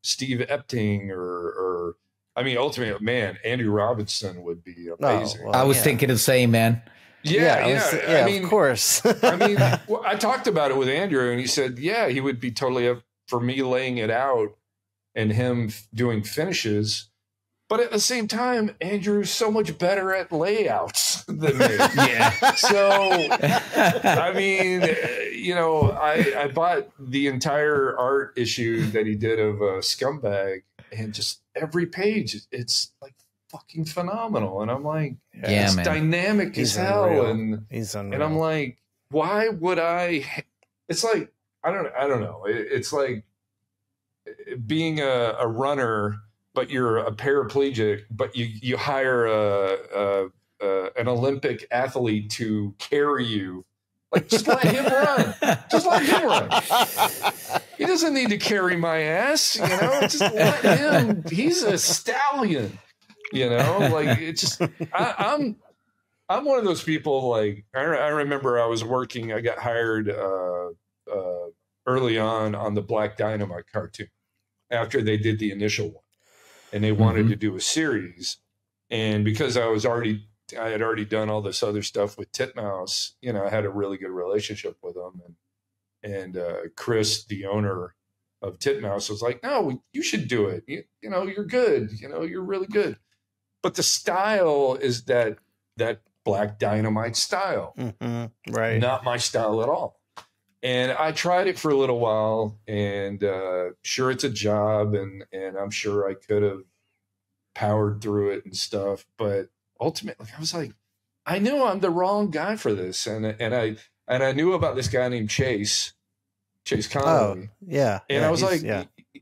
Steve Epting or I mean, ultimately, man, Andrew Robinson would be amazing. I was thinking the same, man. I mean, of course. I mean, I talked about it with Andrew, and he said, yeah, he would be totally up for me laying it out and him doing finishes. But at the same time, Andrew's so much better at layouts than me. So, I mean, you know, I bought the entire art issue that he did of Scumbag, and just every page, it's like fucking phenomenal. And I'm like, it's man. Dynamic as hell. And I'm like, why would I? It's like, I don't know. It's like being a runner, but you're a paraplegic, but you hire an Olympic athlete to carry you. Like, just let him run. Just let him run. He doesn't need to carry my ass, you know. Just let him. He's a stallion, you know. Like, it's just I'm one of those people. Like, I remember I was working. I got hired early on the Black Dynamite cartoon after they did the initial one, and they wanted to do a series. And because I had already done all this other stuff with Titmouse, you know, I had a really good relationship with them. And Chris, the owner of Titmouse, was like, no, you should do it. You know, you're good. You know, you're really good. But the style is that Black Dynamite style. Right. Not my style at all. And I tried it for a little while, and sure, it's a job, and I'm sure I could have powered through it and stuff, but ultimately, I was like, I knew I'm the wrong guy for this, and I knew about this guy named Chase Connolly. Oh, yeah. And I was like,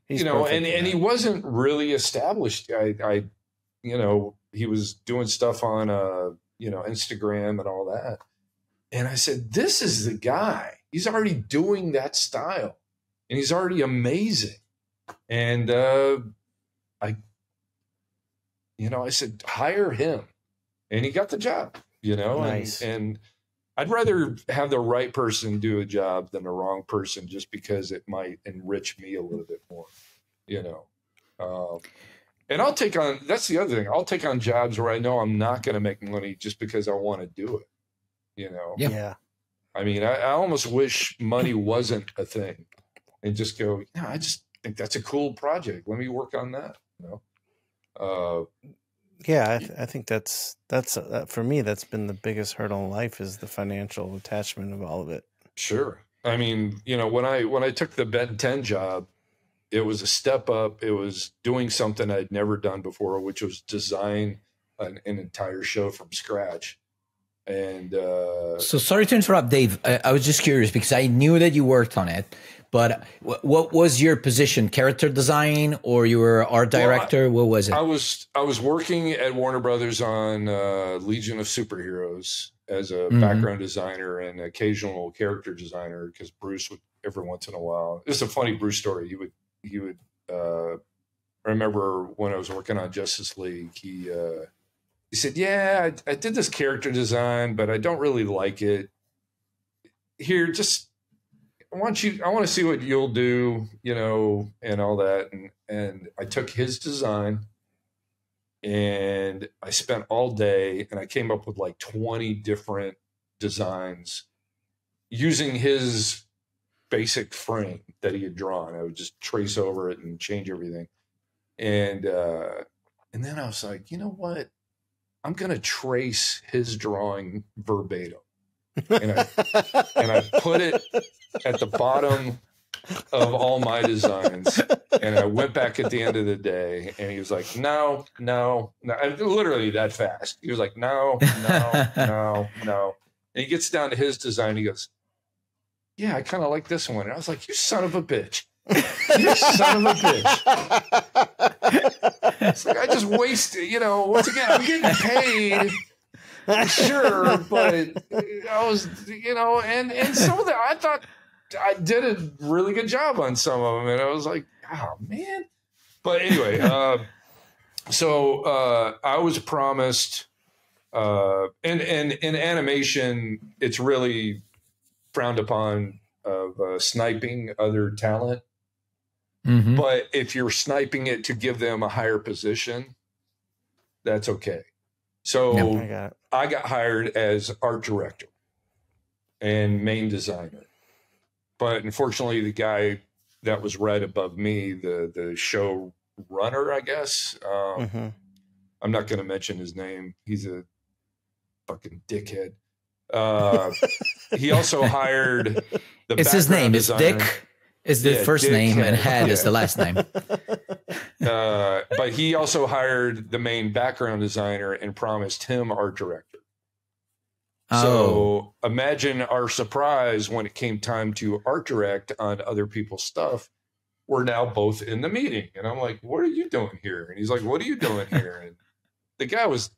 you know, and he wasn't really established. I you know, he was doing stuff on you know, Instagram and all that. And I said, this is the guy. He's already doing that style, and he's already amazing. And I said, hire him. And he got the job, you know. Nice. And I'd rather have the right person do a job than the wrong person, just because it might enrich me a little bit more, you know. And I'll take on, that's the other thing, I'll take on jobs where I know I'm not going to make money just because I want to do it, you know. Yeah. I mean, I almost wish money wasn't a thing, and just go, yeah, I just think that's a cool project. Let me work on that, you know. Yeah, I think that's for me, that's been the biggest hurdle in life, is the financial attachment of all of it. Sure. I mean, you know, when I took the Ben 10 job, it was a step up. It was doing something I'd never done before, which was design an entire show from scratch. And so sorry to interrupt, Dave. I was just curious because I knew that you worked on it, but what was your position? Character design, or you were art director? What was it? I was working at Warner Brothers on Legion of Superheroes as a background designer and occasional character designer, because Bruce would every once in a while. This is a funny Bruce story. He would. I remember when I was working on Justice League, he said, yeah, I did this character design, but I don't really like it. Here, just I want to see what you'll do, you know, and all that. And I took his design and I spent all day and I came up with like 20 different designs using his basic frame that he had drawn. I would just trace over it and change everything. And then I was like, you know what? I'm going to trace his drawing verbatim. And I put it at the bottom of all my designs. And I went back at the end of the day and he was like, no. Literally that fast. He was like, no. And he gets down to his design. He goes, yeah, I kind of like this one. And I was like, you son of a bitch. You son of a bitch. It's like, I just wasted, you know, once again, I'm getting paid. Sure, but I was, you know, and some of that, I thought I did a really good job on some of them. And I was like, oh, man. But anyway, so I was promised, and in animation, it's really frowned upon of sniping other talent. Mm-hmm. But if you're sniping it to give them a higher position, that's okay. So I got hired as art director and main designer. But unfortunately, the guy that was right above me, the show runner, I guess, I'm not going to mention his name. He's a fucking dickhead. He also hired the It's his name. It's designer. Dick. Is the first name and Head is the last name. But he also hired the main background designer and promised him art director. Oh. So imagine our surprise when it came time to art direct on other people's stuff. We're now both in the meeting. And I'm like, what are you doing here? And he's like, what are you doing here? And the guy was,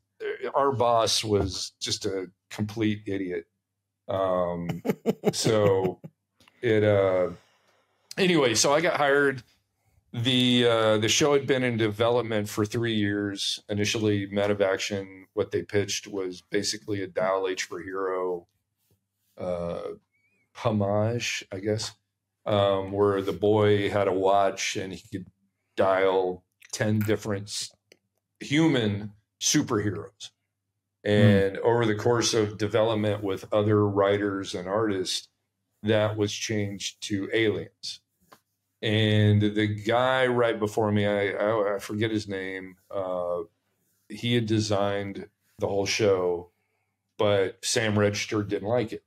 our boss was just a complete idiot. So it, anyway, so I got hired. The show had been in development for 3 years. Initially, Medevaction, what they pitched was basically a Dial H for Hero homage, I guess, where the boy had a watch and he could dial 10 different human superheroes. And over the course of development with other writers and artists, that was changed to aliens. And the guy right before me, I forget his name. He had designed the whole show, but Sam Register didn't like it.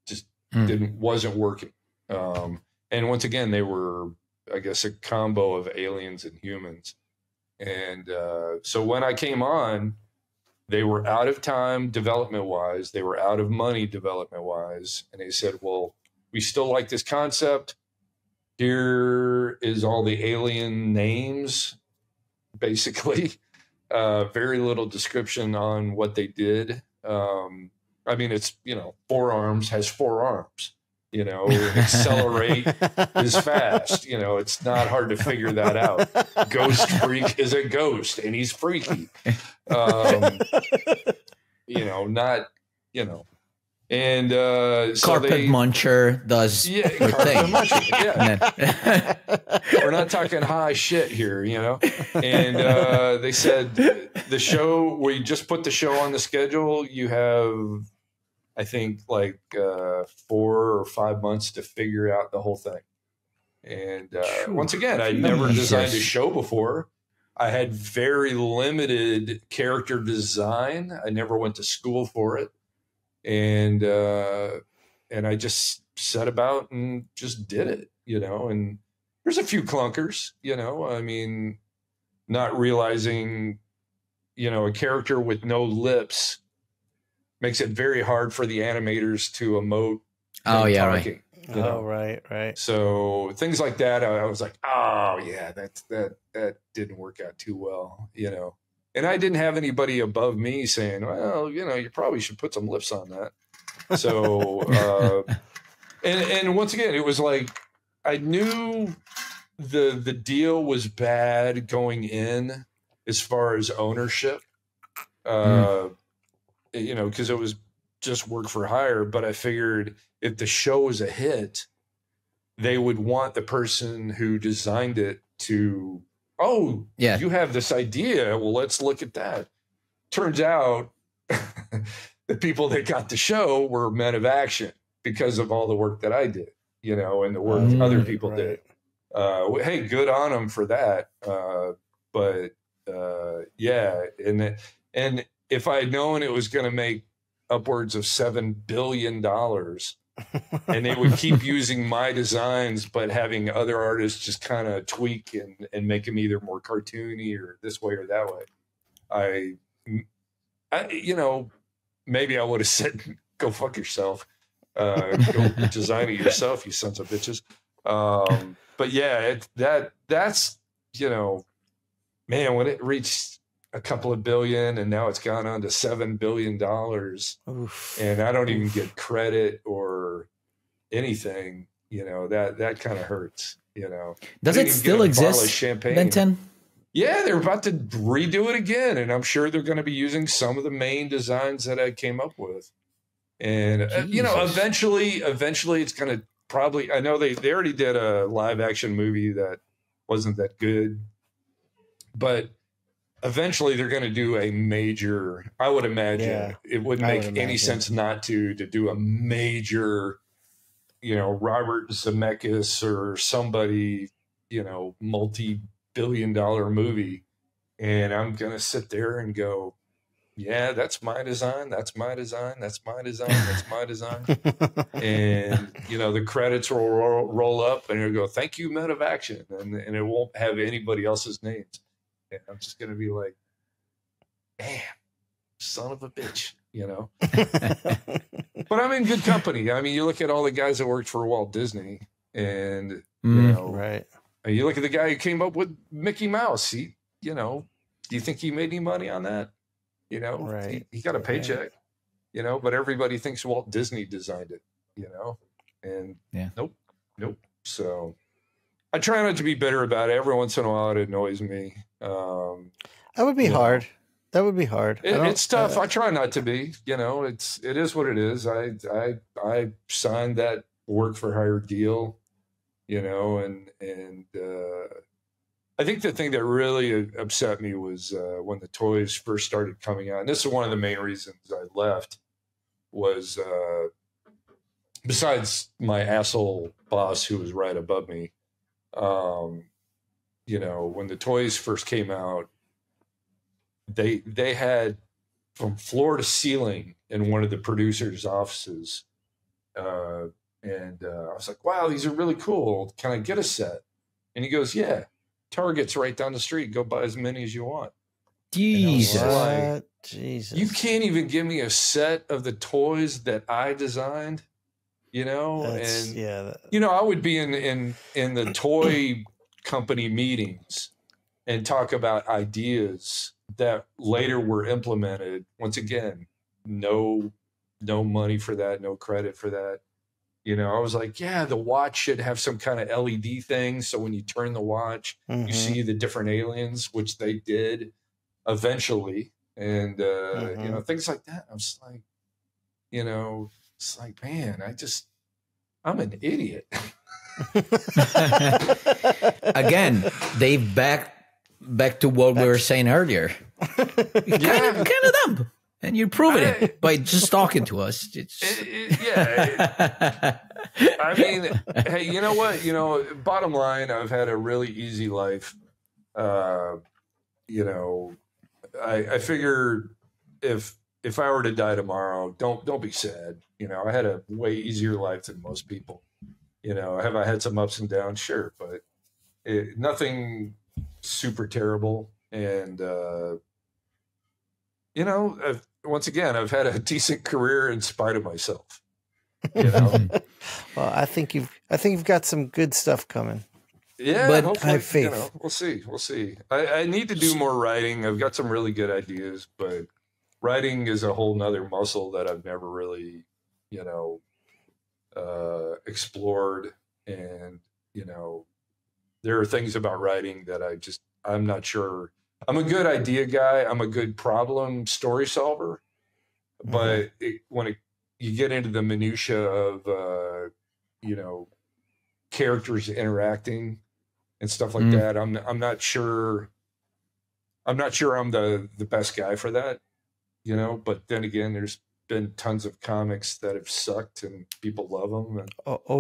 Just wasn't working. And once again, they were, I guess, a combo of aliens and humans. And so when I came on, they were out of time development-wise. They were out of money development-wise. And they said, well, we still like this concept. Here is all the alien names, basically. Very little description on what they did. I mean, it's, you know, forearms has four arms. You know, accelerate is fast. You know, it's not hard to figure that out. Ghost freak is a ghost, and he's freaky. You know, not, you know. And so Carpet Muncher does Carpet Muncher, yeah. We're not talking high shit here, you know. And they said the show, we just put the show on the schedule. You have, I think, like 4 or 5 months to figure out the whole thing. And once again, I'd never designed a show before. I had very limited character design. I never went to school for it. And I just set about and just did it, you know, and there's a few clunkers, you know, I mean, not realizing, you know, a character with no lips makes it very hard for the animators to emote. Oh, yeah, talking, right. You know? Right. So things like that, I was like, oh yeah, that didn't work out too well, you know. And I didn't have anybody above me saying, well, you know, you probably should put some lips on that. So, and once again, it was like, I knew the deal was bad going in as far as ownership, you know, because it was just work for hire. But I figured if the show was a hit, they would want the person who designed it to, oh, yeah, you have this idea. Well, let's look at that. Turns out the people that got the show were men of action because of all the work that I did, you know, and the work other people did. Hey, good on them for that. Yeah. And if I had known it was going to make upwards of $7 billion and they would keep using my designs, but having other artists just kind of tweak and make them either more cartoony or this way or that way, I you know, maybe I would have said, go fuck yourself. Go design it yourself, you sons of bitches. But yeah, that's, you know, man, when it reached a couple of billion and now it's gone on to $7 billion and I don't even get credit or anything, you know, that kind of hurts, you know. Does it still exist, Benton? Yeah, they're about to redo it again, and I'm sure they're going to be using some of the main designs that I came up with. And you know, eventually it's going to probably. I know they already did a live action movie that wasn't that good, but eventually they're going to do a major. I would imagine it wouldn't make any sense not to do a major, you know, Robert Zemeckis or somebody, you know, multi-billion-dollar movie, and I'm gonna sit there and go, yeah, that's my design, that's my design, that's my design, that's my design. And you know, the credits will roll up and it'll go, thank you, Men of Action, and it won't have anybody else's names, and I'm just gonna be like, damn, son of a bitch, you know. But I'm in good company. I mean, you look at all the guys that worked for Walt Disney, and you know, right. You look at the guy who came up with Mickey Mouse. He, you know, do you think he made any money on that? You know, right. He got a paycheck, you know, but everybody thinks Walt Disney designed it, you know, and nope. So I try not to be bitter about it. Every once in a while it annoys me. That would be hard. That would be hard. It's tough. I try not to be, you know, it is what it is. I signed that work for hire deal, you know, and I think the thing that really upset me was when the toys first started coming out. And this is one of the main reasons I left was besides my asshole boss who was right above me, you know, when the toys first came out, they had from floor to ceiling in one of the producers' offices. And I was like, wow, these are really cool. Can I get a set? And he goes, yeah, Target's right down the street. Go buy as many as you want. Jesus. Like, Jesus. You can't even give me a set of the toys that I designed, you know? You know, I would be in the toy company meetings and talk about ideas that later were implemented. Once again, no money for that, no credit for that. You know, I was like, yeah, the watch should have some kind of LED thing. So when you turn the watch, you see the different aliens, which they did eventually. And, you know, things like that. I was like, you know, it's like, man, I'm an idiot. Again, Dave, back to what we were saying earlier. Kind of dumb. And you're proving it by just talking to us. I mean, hey, you know what? You know, bottom line, I've had a really easy life. You know, I figure if I were to die tomorrow, don't be sad. You know, I had a way easier life than most people. You know, have I had some ups and downs? Sure, but nothing super terrible. And you know, once again, I've had a decent career in spite of myself. You know, well, I think you've got some good stuff coming. Yeah, but hopefully, I have faith. You know, we'll see. I need to do more writing. I've got some really good ideas, but writing is a whole nother muscle that I've never really, you know, explored. And you know, there are things about writing that I'm not sure. I'm a good idea guy. I'm a good problem story solver, but when you get into the minutia of, you know, characters interacting and stuff like that. I'm not sure. I'm not sure I'm the best guy for that, you know. But then again, there's been tons of comics that have sucked and people love them. And,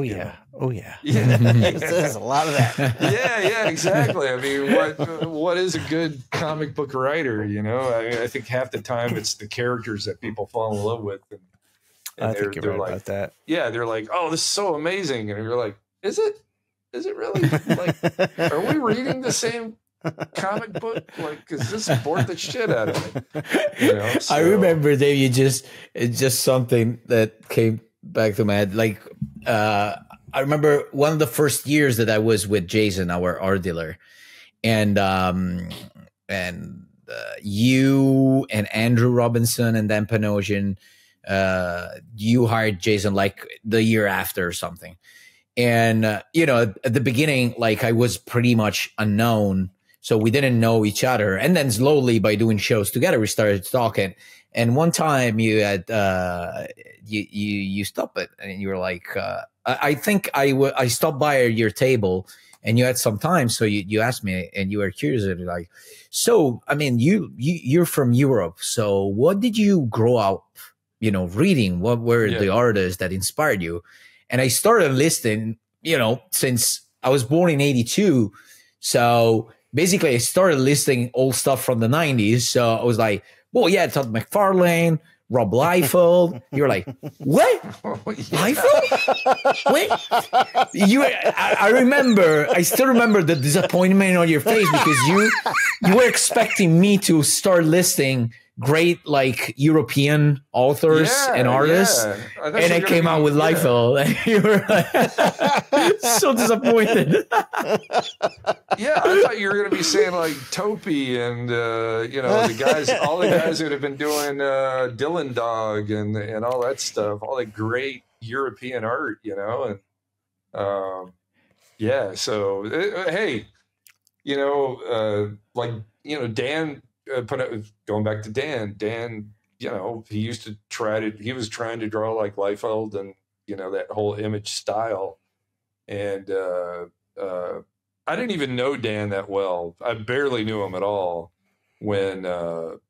yeah. Yeah. There's a lot of that. Yeah, exactly. I mean, what is a good comic book writer? You know, I think half the time it's the characters that people fall in love with. And I think you're right like, about that. Yeah, they're like, oh, this is so amazing. And you're like, is it? Is it really? Like, are we reading the same comic book? Like, because this bored the shit out of me. You know, so. I remember, Dave, it's just something that came back to my head. Like, I remember one of the first years that I was with Jason, our art dealer, and you and Andrew Robinson and Dan Panosian, you hired Jason like the year after or something. And, you know, at the beginning, like I was pretty much unknown. So we didn't know each other. And then slowly by doing shows together, we started talking. And one time you had, you stopped it and you were like, I think I stopped by your table and you had some time. So you asked me and you were curious. And you're like, so, I mean, you're from Europe. So what did you grow up, you know, reading? What were the artists that inspired you? And I started listing, you know, since I was born in 82. So basically I started listing old stuff from the 90s. So I was like, well, yeah, Todd McFarlane, Rob Liefeld. You're like, what? Liefeld? Wait. I remember, I still remember the disappointment on your face because you were expecting me to start listing great like European authors and artists, and I came out with Liefeld, and you were like, so disappointed. Yeah, I thought you were going to be saying like Topi and you know, all the guys that have been doing Dylan Dog and all that stuff, all that great European art, you know, and yeah. So hey, you know, like you know, Dan. Going back to Dan, you know, he was trying to draw like Liefeld and, you know, that whole image style. And I didn't even know Dan that well. I barely knew him at all when it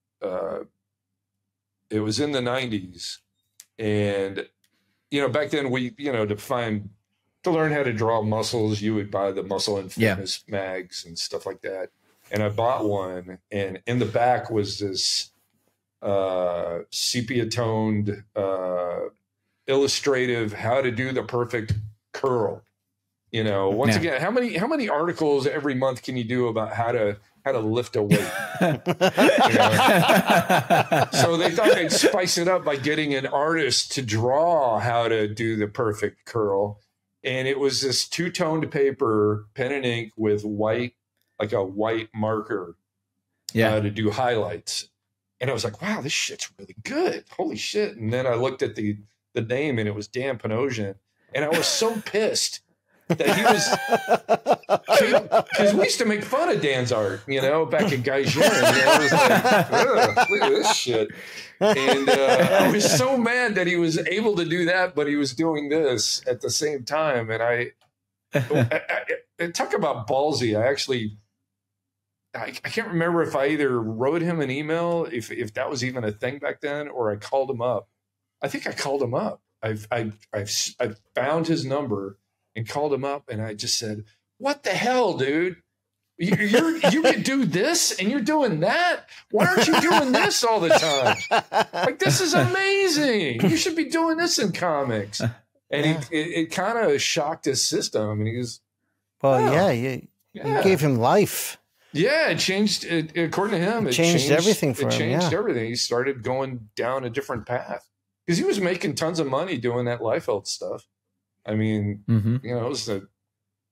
was in the 90s. And, you know, back then we, you know, to learn how to draw muscles, you would buy the Muscle and Fitness mags and stuff like that. And I bought one, and in the back was this sepia-toned illustrative how to do the perfect curl. You know, once again, how many articles every month can you do about how to lift a weight? You know? So they thought they'd spice it up by getting an artist to draw how to do the perfect curl, and it was this two-toned paper, pen and ink with white. Like a white marker to do highlights. And I was like, wow, this shit's really good. Holy shit. And then I looked at the name and it was Dan Panosian. And I was so pissed that he was, because we used to make fun of Dan's art, you know, back in Gaijin. And I was like, look at this shit. And I was so mad that he was able to do that, but he was doing this at the same time. And I talk about ballsy. I can't remember if I either wrote him an email, if that was even a thing back then, or I called him up. I think I called him up. I found his number and called him up, and I just said, "What the hell, dude? You can do this, and you're doing that. Why aren't you doing this all the time? Like, this is amazing. You should be doing this in comics." And it kind of shocked his system. And he goes, "Well, wow, you gave him life." Yeah, it changed. According to him, it changed everything for him. It changed everything. He started going down a different path because he was making tons of money doing that Liefeld stuff. I mean, you know, it was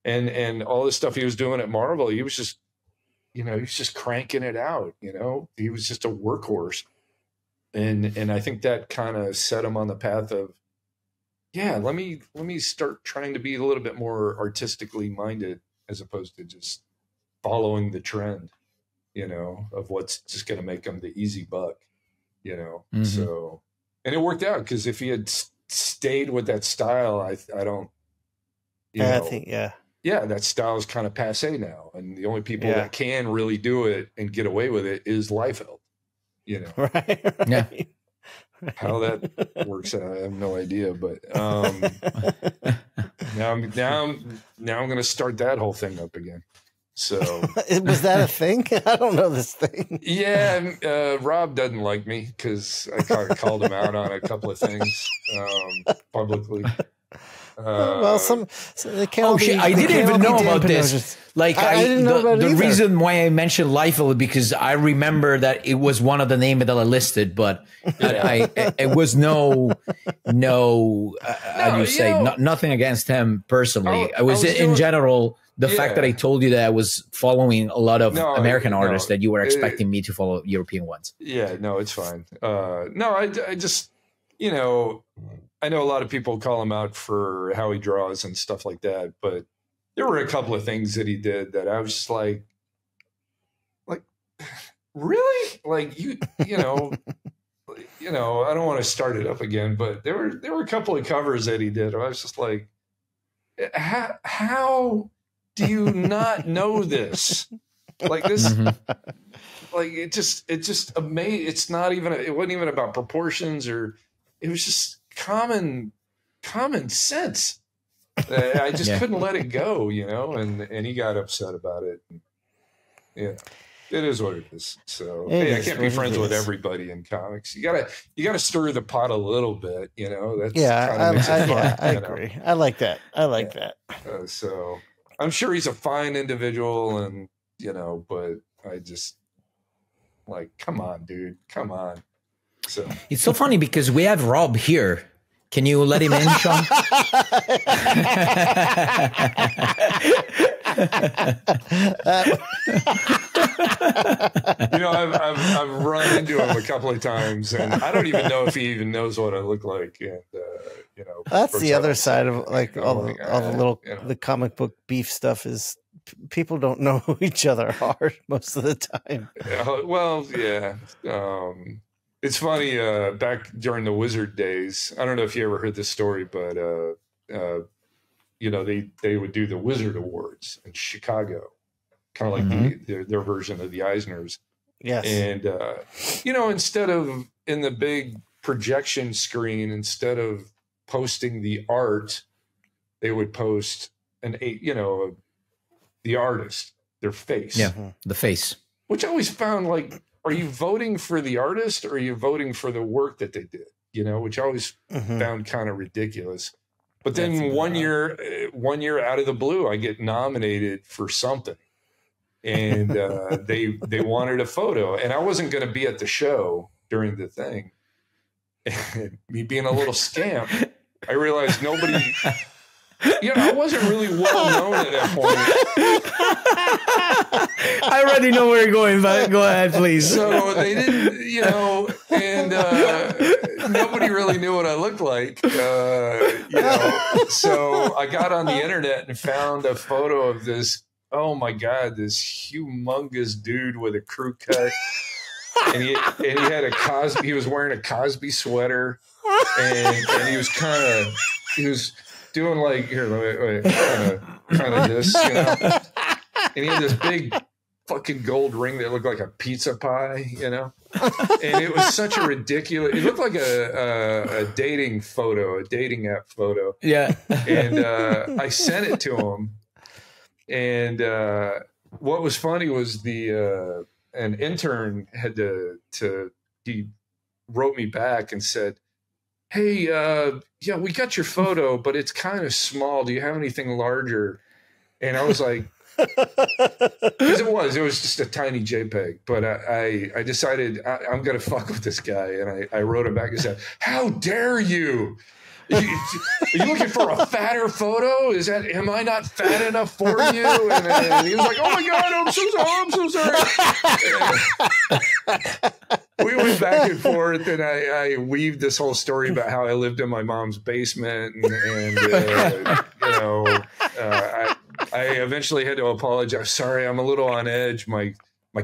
and all this stuff he was doing at Marvel. He was just, you know, he was just cranking it out. You know, he was just a workhorse, and I think that kind of set him on the path of, yeah, let me start trying to be a little bit more artistically minded as opposed to just following the trend, you know, of what's just going to make him the easy buck, you know. So, and it worked out because if he had stayed with that style, I don't I think, yeah, that style is kind of passe now, and the only people that can really do it and get away with it is Liefeld. You know, right? Yeah. How that works out, I have no idea. But now I'm going to start that whole thing up again. So was that a thing? I don't know this thing. Yeah, Rob doesn't like me because I kind of called him out on a couple of things publicly. Well, they can't. Oh shit! I didn't even know about this. Like I didn't know about it the either. reason why I mentioned Liefeld because I remember that it was one of the names that I listed, but it was nothing against him personally. I was in general. The fact that I told you that I was following a lot of American artists that you were expecting me to follow European ones. Yeah, no, it's fine. I just, you know, I know a lot of people call him out for how he draws and stuff like that, but there were a couple of things that he did that I was just like, really? Like you know, I don't want to start it up again, but there were a couple of covers that he did. I was just like, how do you not know this? Like this, like it just amazing. It's not even. It wasn't even about proportions, or it was just common sense. I just couldn't let it go, you know. And he got upset about it. Yeah, it is what it is. So I can't be friends with everybody in comics. You gotta stir the pot a little bit, you know. That's I agree. I like that. That. So. I'm sure he's a fine individual, and but I just like, come on, dude, come on. So it's so funny because we have Rob here. Can you let him in, Shawn? I've run into him a couple of times, and I don't even know if he even knows what I look like. And that's the other side of like all the little the comic book beef stuff is people don't know who each other are most of the time. Well, yeah. It's funny, back during the Wizard days, I don't know if you ever heard this story, but, they would do the Wizard Awards in Chicago, kind of like their version of the Eisners. Yes. And, instead of in the big projection screen, instead of posting the art, they would post the artist, their face. Yeah, the face. Which I always found like, are you voting for the artist or are you voting for the work that they did? Which I always found kind of ridiculous. But then one year out of the blue, I get nominated for something, and they wanted a photo, and I wasn't going to be at the show during the thing. And me being a little scamp, I realized nobody. I wasn't really well known at that point. I already know where you're going, but go ahead, please. So they didn't, and nobody really knew what I looked like, So I got on the internet and found a photo of this, oh my God, this humongous dude with a crew cut. And he had he was wearing a Cosby sweater, and he was doing like, here, wait, kind of this, and he had this big fucking gold ring that looked like a pizza pie, and it was such a ridiculous, it looked like a dating app photo. Yeah. And I sent it to him, and what was funny was an intern had he wrote me back and said, hey, we got your photo, but it's kind of small. Do you have anything larger? And I was like, because it was just a tiny JPEG. But I decided I'm going to fuck with this guy. And I wrote him back and said, how dare you? Are you looking for a fatter photo? Am I not fat enough for you? And he was like, oh my God, I'm so sorry. We went back and forth, and I weaved this whole story about how I lived in my mom's basement, and I eventually had to apologize. Sorry, I'm a little on edge. My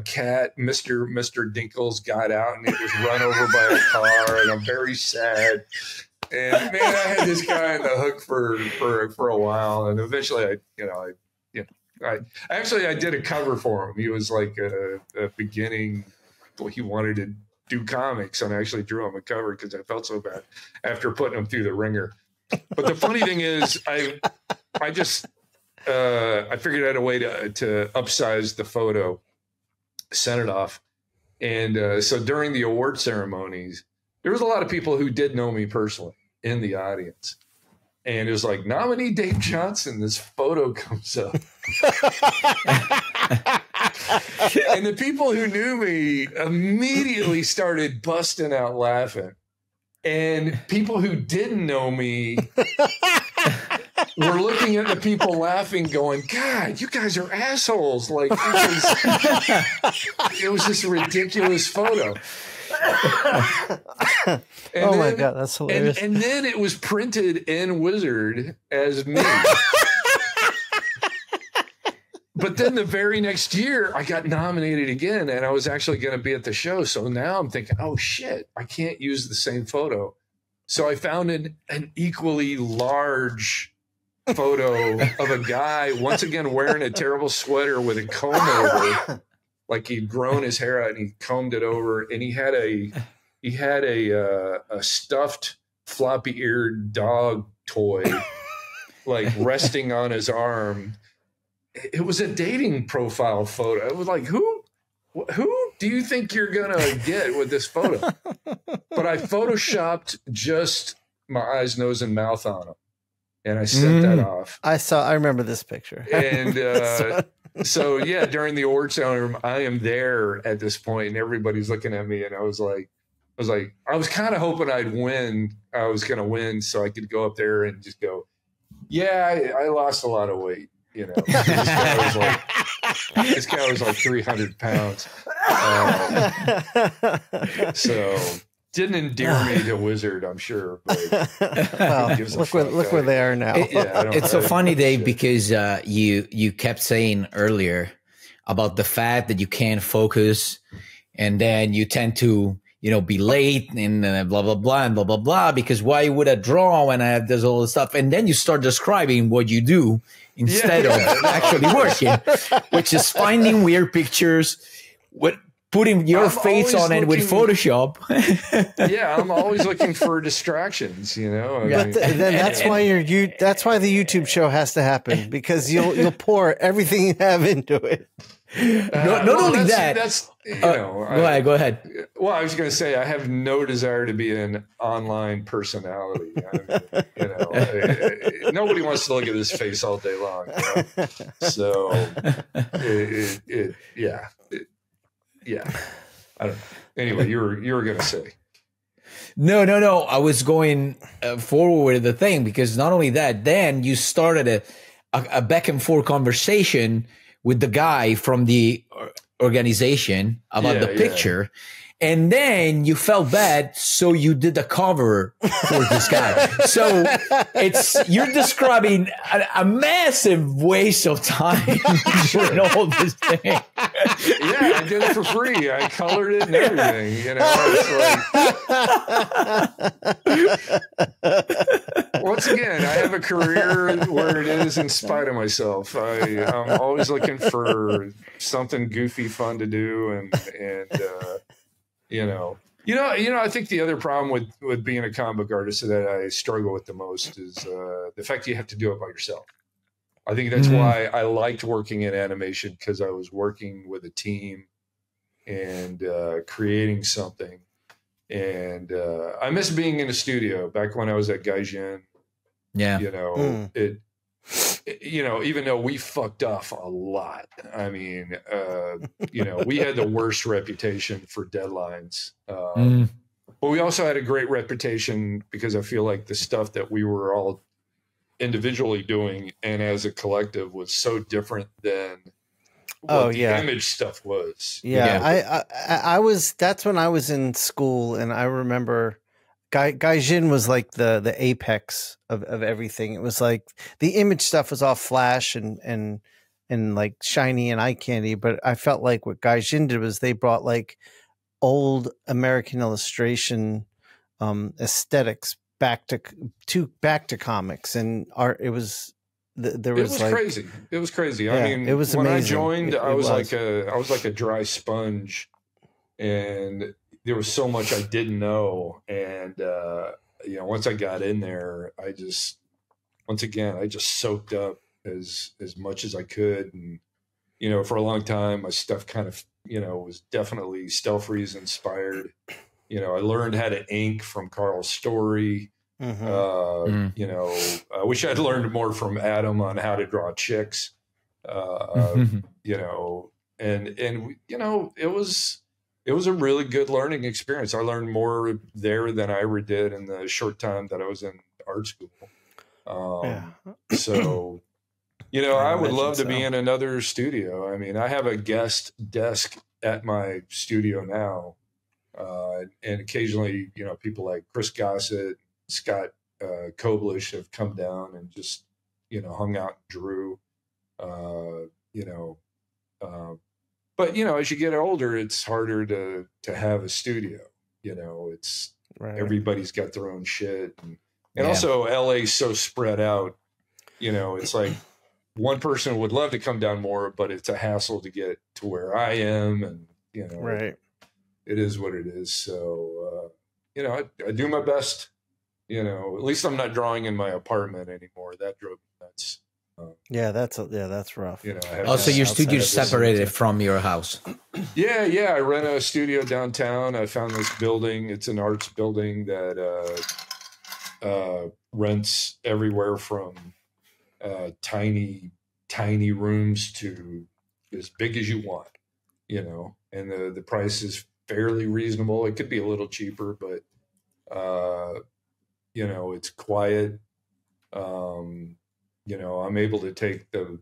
cat, Mr. Dinkles, got out and it was run over by a car, and I'm very sad. And man, I had this guy on the hook for a while, and eventually I did a cover for him. He was like a beginning. He wanted to do comics, and I actually drew him a cover because I felt so bad after putting him through the ringer. But the funny thing is, I figured out a way to upsize the photo, sent it off, and so during the award ceremonies, there was a lot of people who did know me personally in the audience. And it was like, nominee Dave Johnson, this photo comes up. And the people who knew me immediately started busting out laughing. And people who didn't know me were looking at the people laughing going, God, you guys are assholes. Like, it was this ridiculous photo. My God, that's hilarious. And then it was printed in Wizard as me. But then the very next year, I got nominated again, and I was actually going to be at the show. So now I'm thinking, oh, shit, I can't use the same photo. So I found an equally large photo of a guy, once again, wearing a terrible sweater with a comb over. Like he'd grown his hair out and he combed it over, and he had a stuffed floppy-eared dog toy, like resting on his arm. It was a dating profile photo. It was like, who do you think you're gonna get with this photo? But I photoshopped just my eyes, nose, and mouth on him, and I sent that off. I remember this picture. And so yeah, during the award ceremony, I am there at this point, and everybody's looking at me, and I was kind of hoping I'd win. I was going to win, so I could go up there and just go, yeah, I lost a lot of weight. You know, this guy was like 300 pounds. So didn't endear me to Wizard, I'm sure. But well, look where they are now. It's so funny, Dave, because you kept saying earlier about the fact that you can't focus, and then you tend to be late and blah blah blah and blah blah blah. Because why would I draw when I have this all this stuff? And then you start describing what you do instead of actually working, which is finding weird pictures with putting your face on it with Photoshop. Yeah, I'm always looking for distractions, But then that's why that's why the YouTube show has to happen, because you'll pour everything you have into it. Not only that. That's go ahead. Well, I was going to say I have no desire to be an online personality. Nobody wants to look at this face all day long. So, yeah. I don't know. Anyway, you were going to say. No. I was going forward with the thing, because not only that, then you started a back and forth conversation with the guy from the organization about the picture. And then you felt bad, so you did a cover for this guy. So you're describing a massive waste of time doing all this thing. Yeah, I did it for free. I colored it and everything. Once again, I have a career where it is in spite of myself. I'm always looking for something goofy, fun to do, and I think the other problem with being a comic book artist that I struggle with the most is the fact that you have to do it by yourself. I think that's why I liked working in animation, because I was working with a team and creating something. And I miss being in a studio back when I was at Gaijin. Yeah. Even though we fucked off a lot. I mean, we had the worst reputation for deadlines. But we also had a great reputation because I feel like the stuff that we were all individually doing and as a collective was so different than what the image stuff was. Yeah. I was, that's when I was in school, and I remember Gaijin was like the apex of everything. It was like the image stuff was all flash and like shiny and eye candy, but I felt like what Gaijin did was they brought like old American illustration aesthetics back to comics and art. It was crazy. It was crazy. Yeah, I mean, it was when amazing. I joined, I was like a dry sponge, and there was so much I didn't know. And once I got in there, I just soaked up as much as I could. And for a long time, my stuff kind of was definitely Stealth Freeze inspired. I learned how to ink from Carl's Story. I wish I'd learned more from Adam on how to draw chicks. And it was a really good learning experience. I learned more there than I ever did in the short time that I was in art school. So, I would love to be in another studio. I mean, I have a guest desk at my studio now. And occasionally, people like Chris Gossett, Scott Koblish have come down and just, hung out and drew, but, as you get older, it's harder to have a studio, it's everybody's got their own shit. And also LA's so spread out, it's like one person would love to come down more, but it's a hassle to get to where I am. And, it is what it is. So, I do my best, at least I'm not drawing in my apartment anymore. That drove me nuts. That's rough. So your studio separated from your house. Yeah. I rent a studio downtown. I found this building. It's an arts building that rents everywhere from tiny rooms to as big as you want, and the price is fairly reasonable. It could be a little cheaper, but it's quiet. I'm able to take the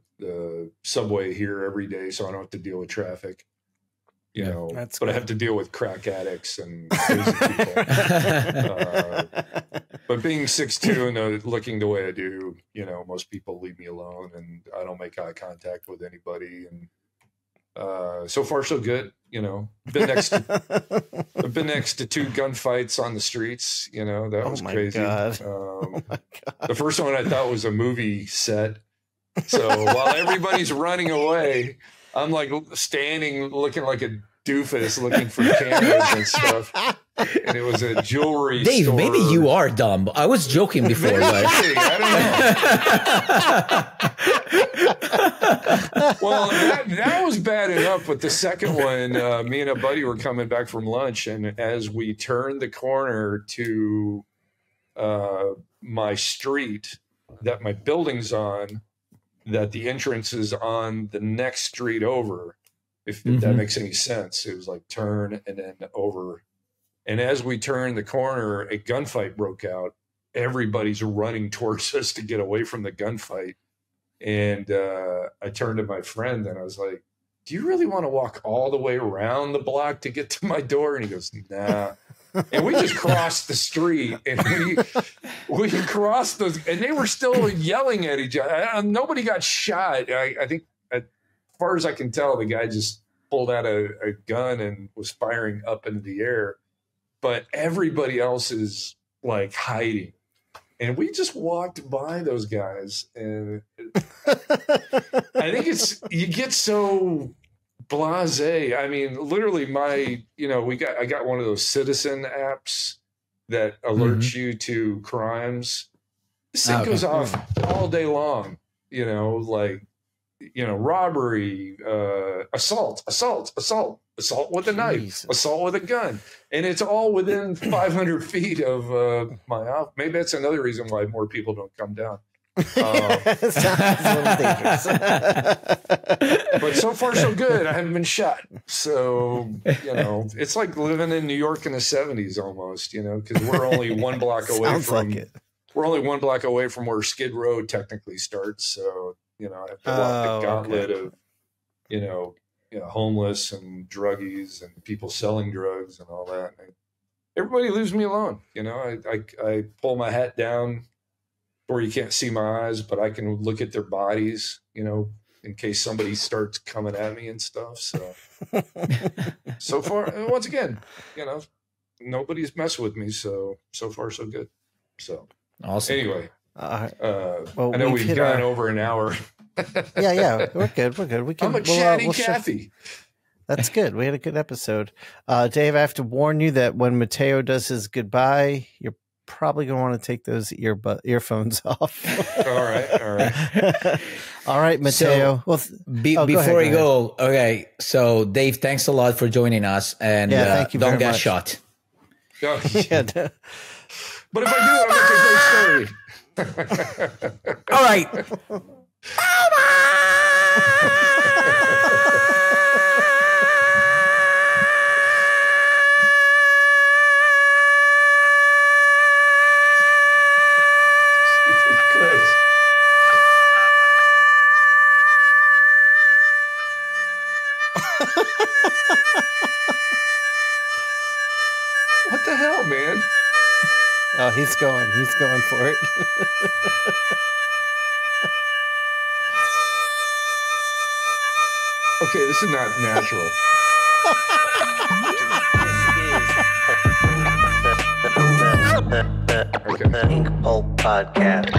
subway here every day, so I don't have to deal with traffic. But I have to deal with crack addicts and crazy people. But being 6'2" and looking the way I do, most people leave me alone, and I don't make eye contact with anybody. And so far, so good. I've been next to 2 gunfights on the streets. That was crazy. The first one I thought was a movie set. So while everybody's running away, I'm like standing looking like a doofus looking for cameras and stuff. And it was a jewelry Dave, store. maybe you are dumb. I was joking before. I don't know. Well, that was bad enough. But the second one, me and a buddy were coming back from lunch. And as we turned the corner to my street that my building's on, that the entrance is on the next street over, if that makes any sense. It was like turn and then over. And as we turned the corner, a gunfight broke out. Everybody's running towards us to get away from the gunfight. And I turned to my friend and I was like, do you really want to walk all the way around the block to get to my door? And he goes, nah. And we just crossed the street and we crossed those, and they were still yelling at each other. Nobody got shot. I think, as far as I can tell, the guy just pulled out a gun and was firing up into the air. But everybody else is like hiding. And we just walked by those guys. And I think you get so blasé. I mean, literally I got one of those citizen apps that alerts you to crimes. This thing goes off all day long, robbery, assault with a knife, assault with a gun. And it's all within 500 feet of my house. Maybe that's another reason why more people don't come down. Sounds a little dangerous. But so far so good. I haven't been shot. So, it's like living in New York in the 70s almost, because we're only one block away we're only one block away from where Skid Row technically starts. So, I have to walk the gauntlet of, homeless and druggies and people selling drugs and all that. And everybody leaves me alone. I pull my hat down where you can't see my eyes, but I can look at their bodies, in case somebody starts coming at me and stuff. So far, once again, nobody's messed with me. So far, so good. So awesome. Anyway, well, I know we've gone over an hour. yeah, we're good. We can. I'm a chatty Cathy. That's good. We had a good episode. Dave, I have to warn you that when Mattteo does his goodbye, you're probably going to want to take those earphones off. All right. All right, Mattteo. So, before we go, okay. So, Dave, thanks a lot for joining us, and thank you don't very get much. shot. Oh. Yeah. But if I do, I'll make a great story. All right. What the hell, man? Oh, he's going for it. Okay, this is not natural. The Inkpulp Podcast.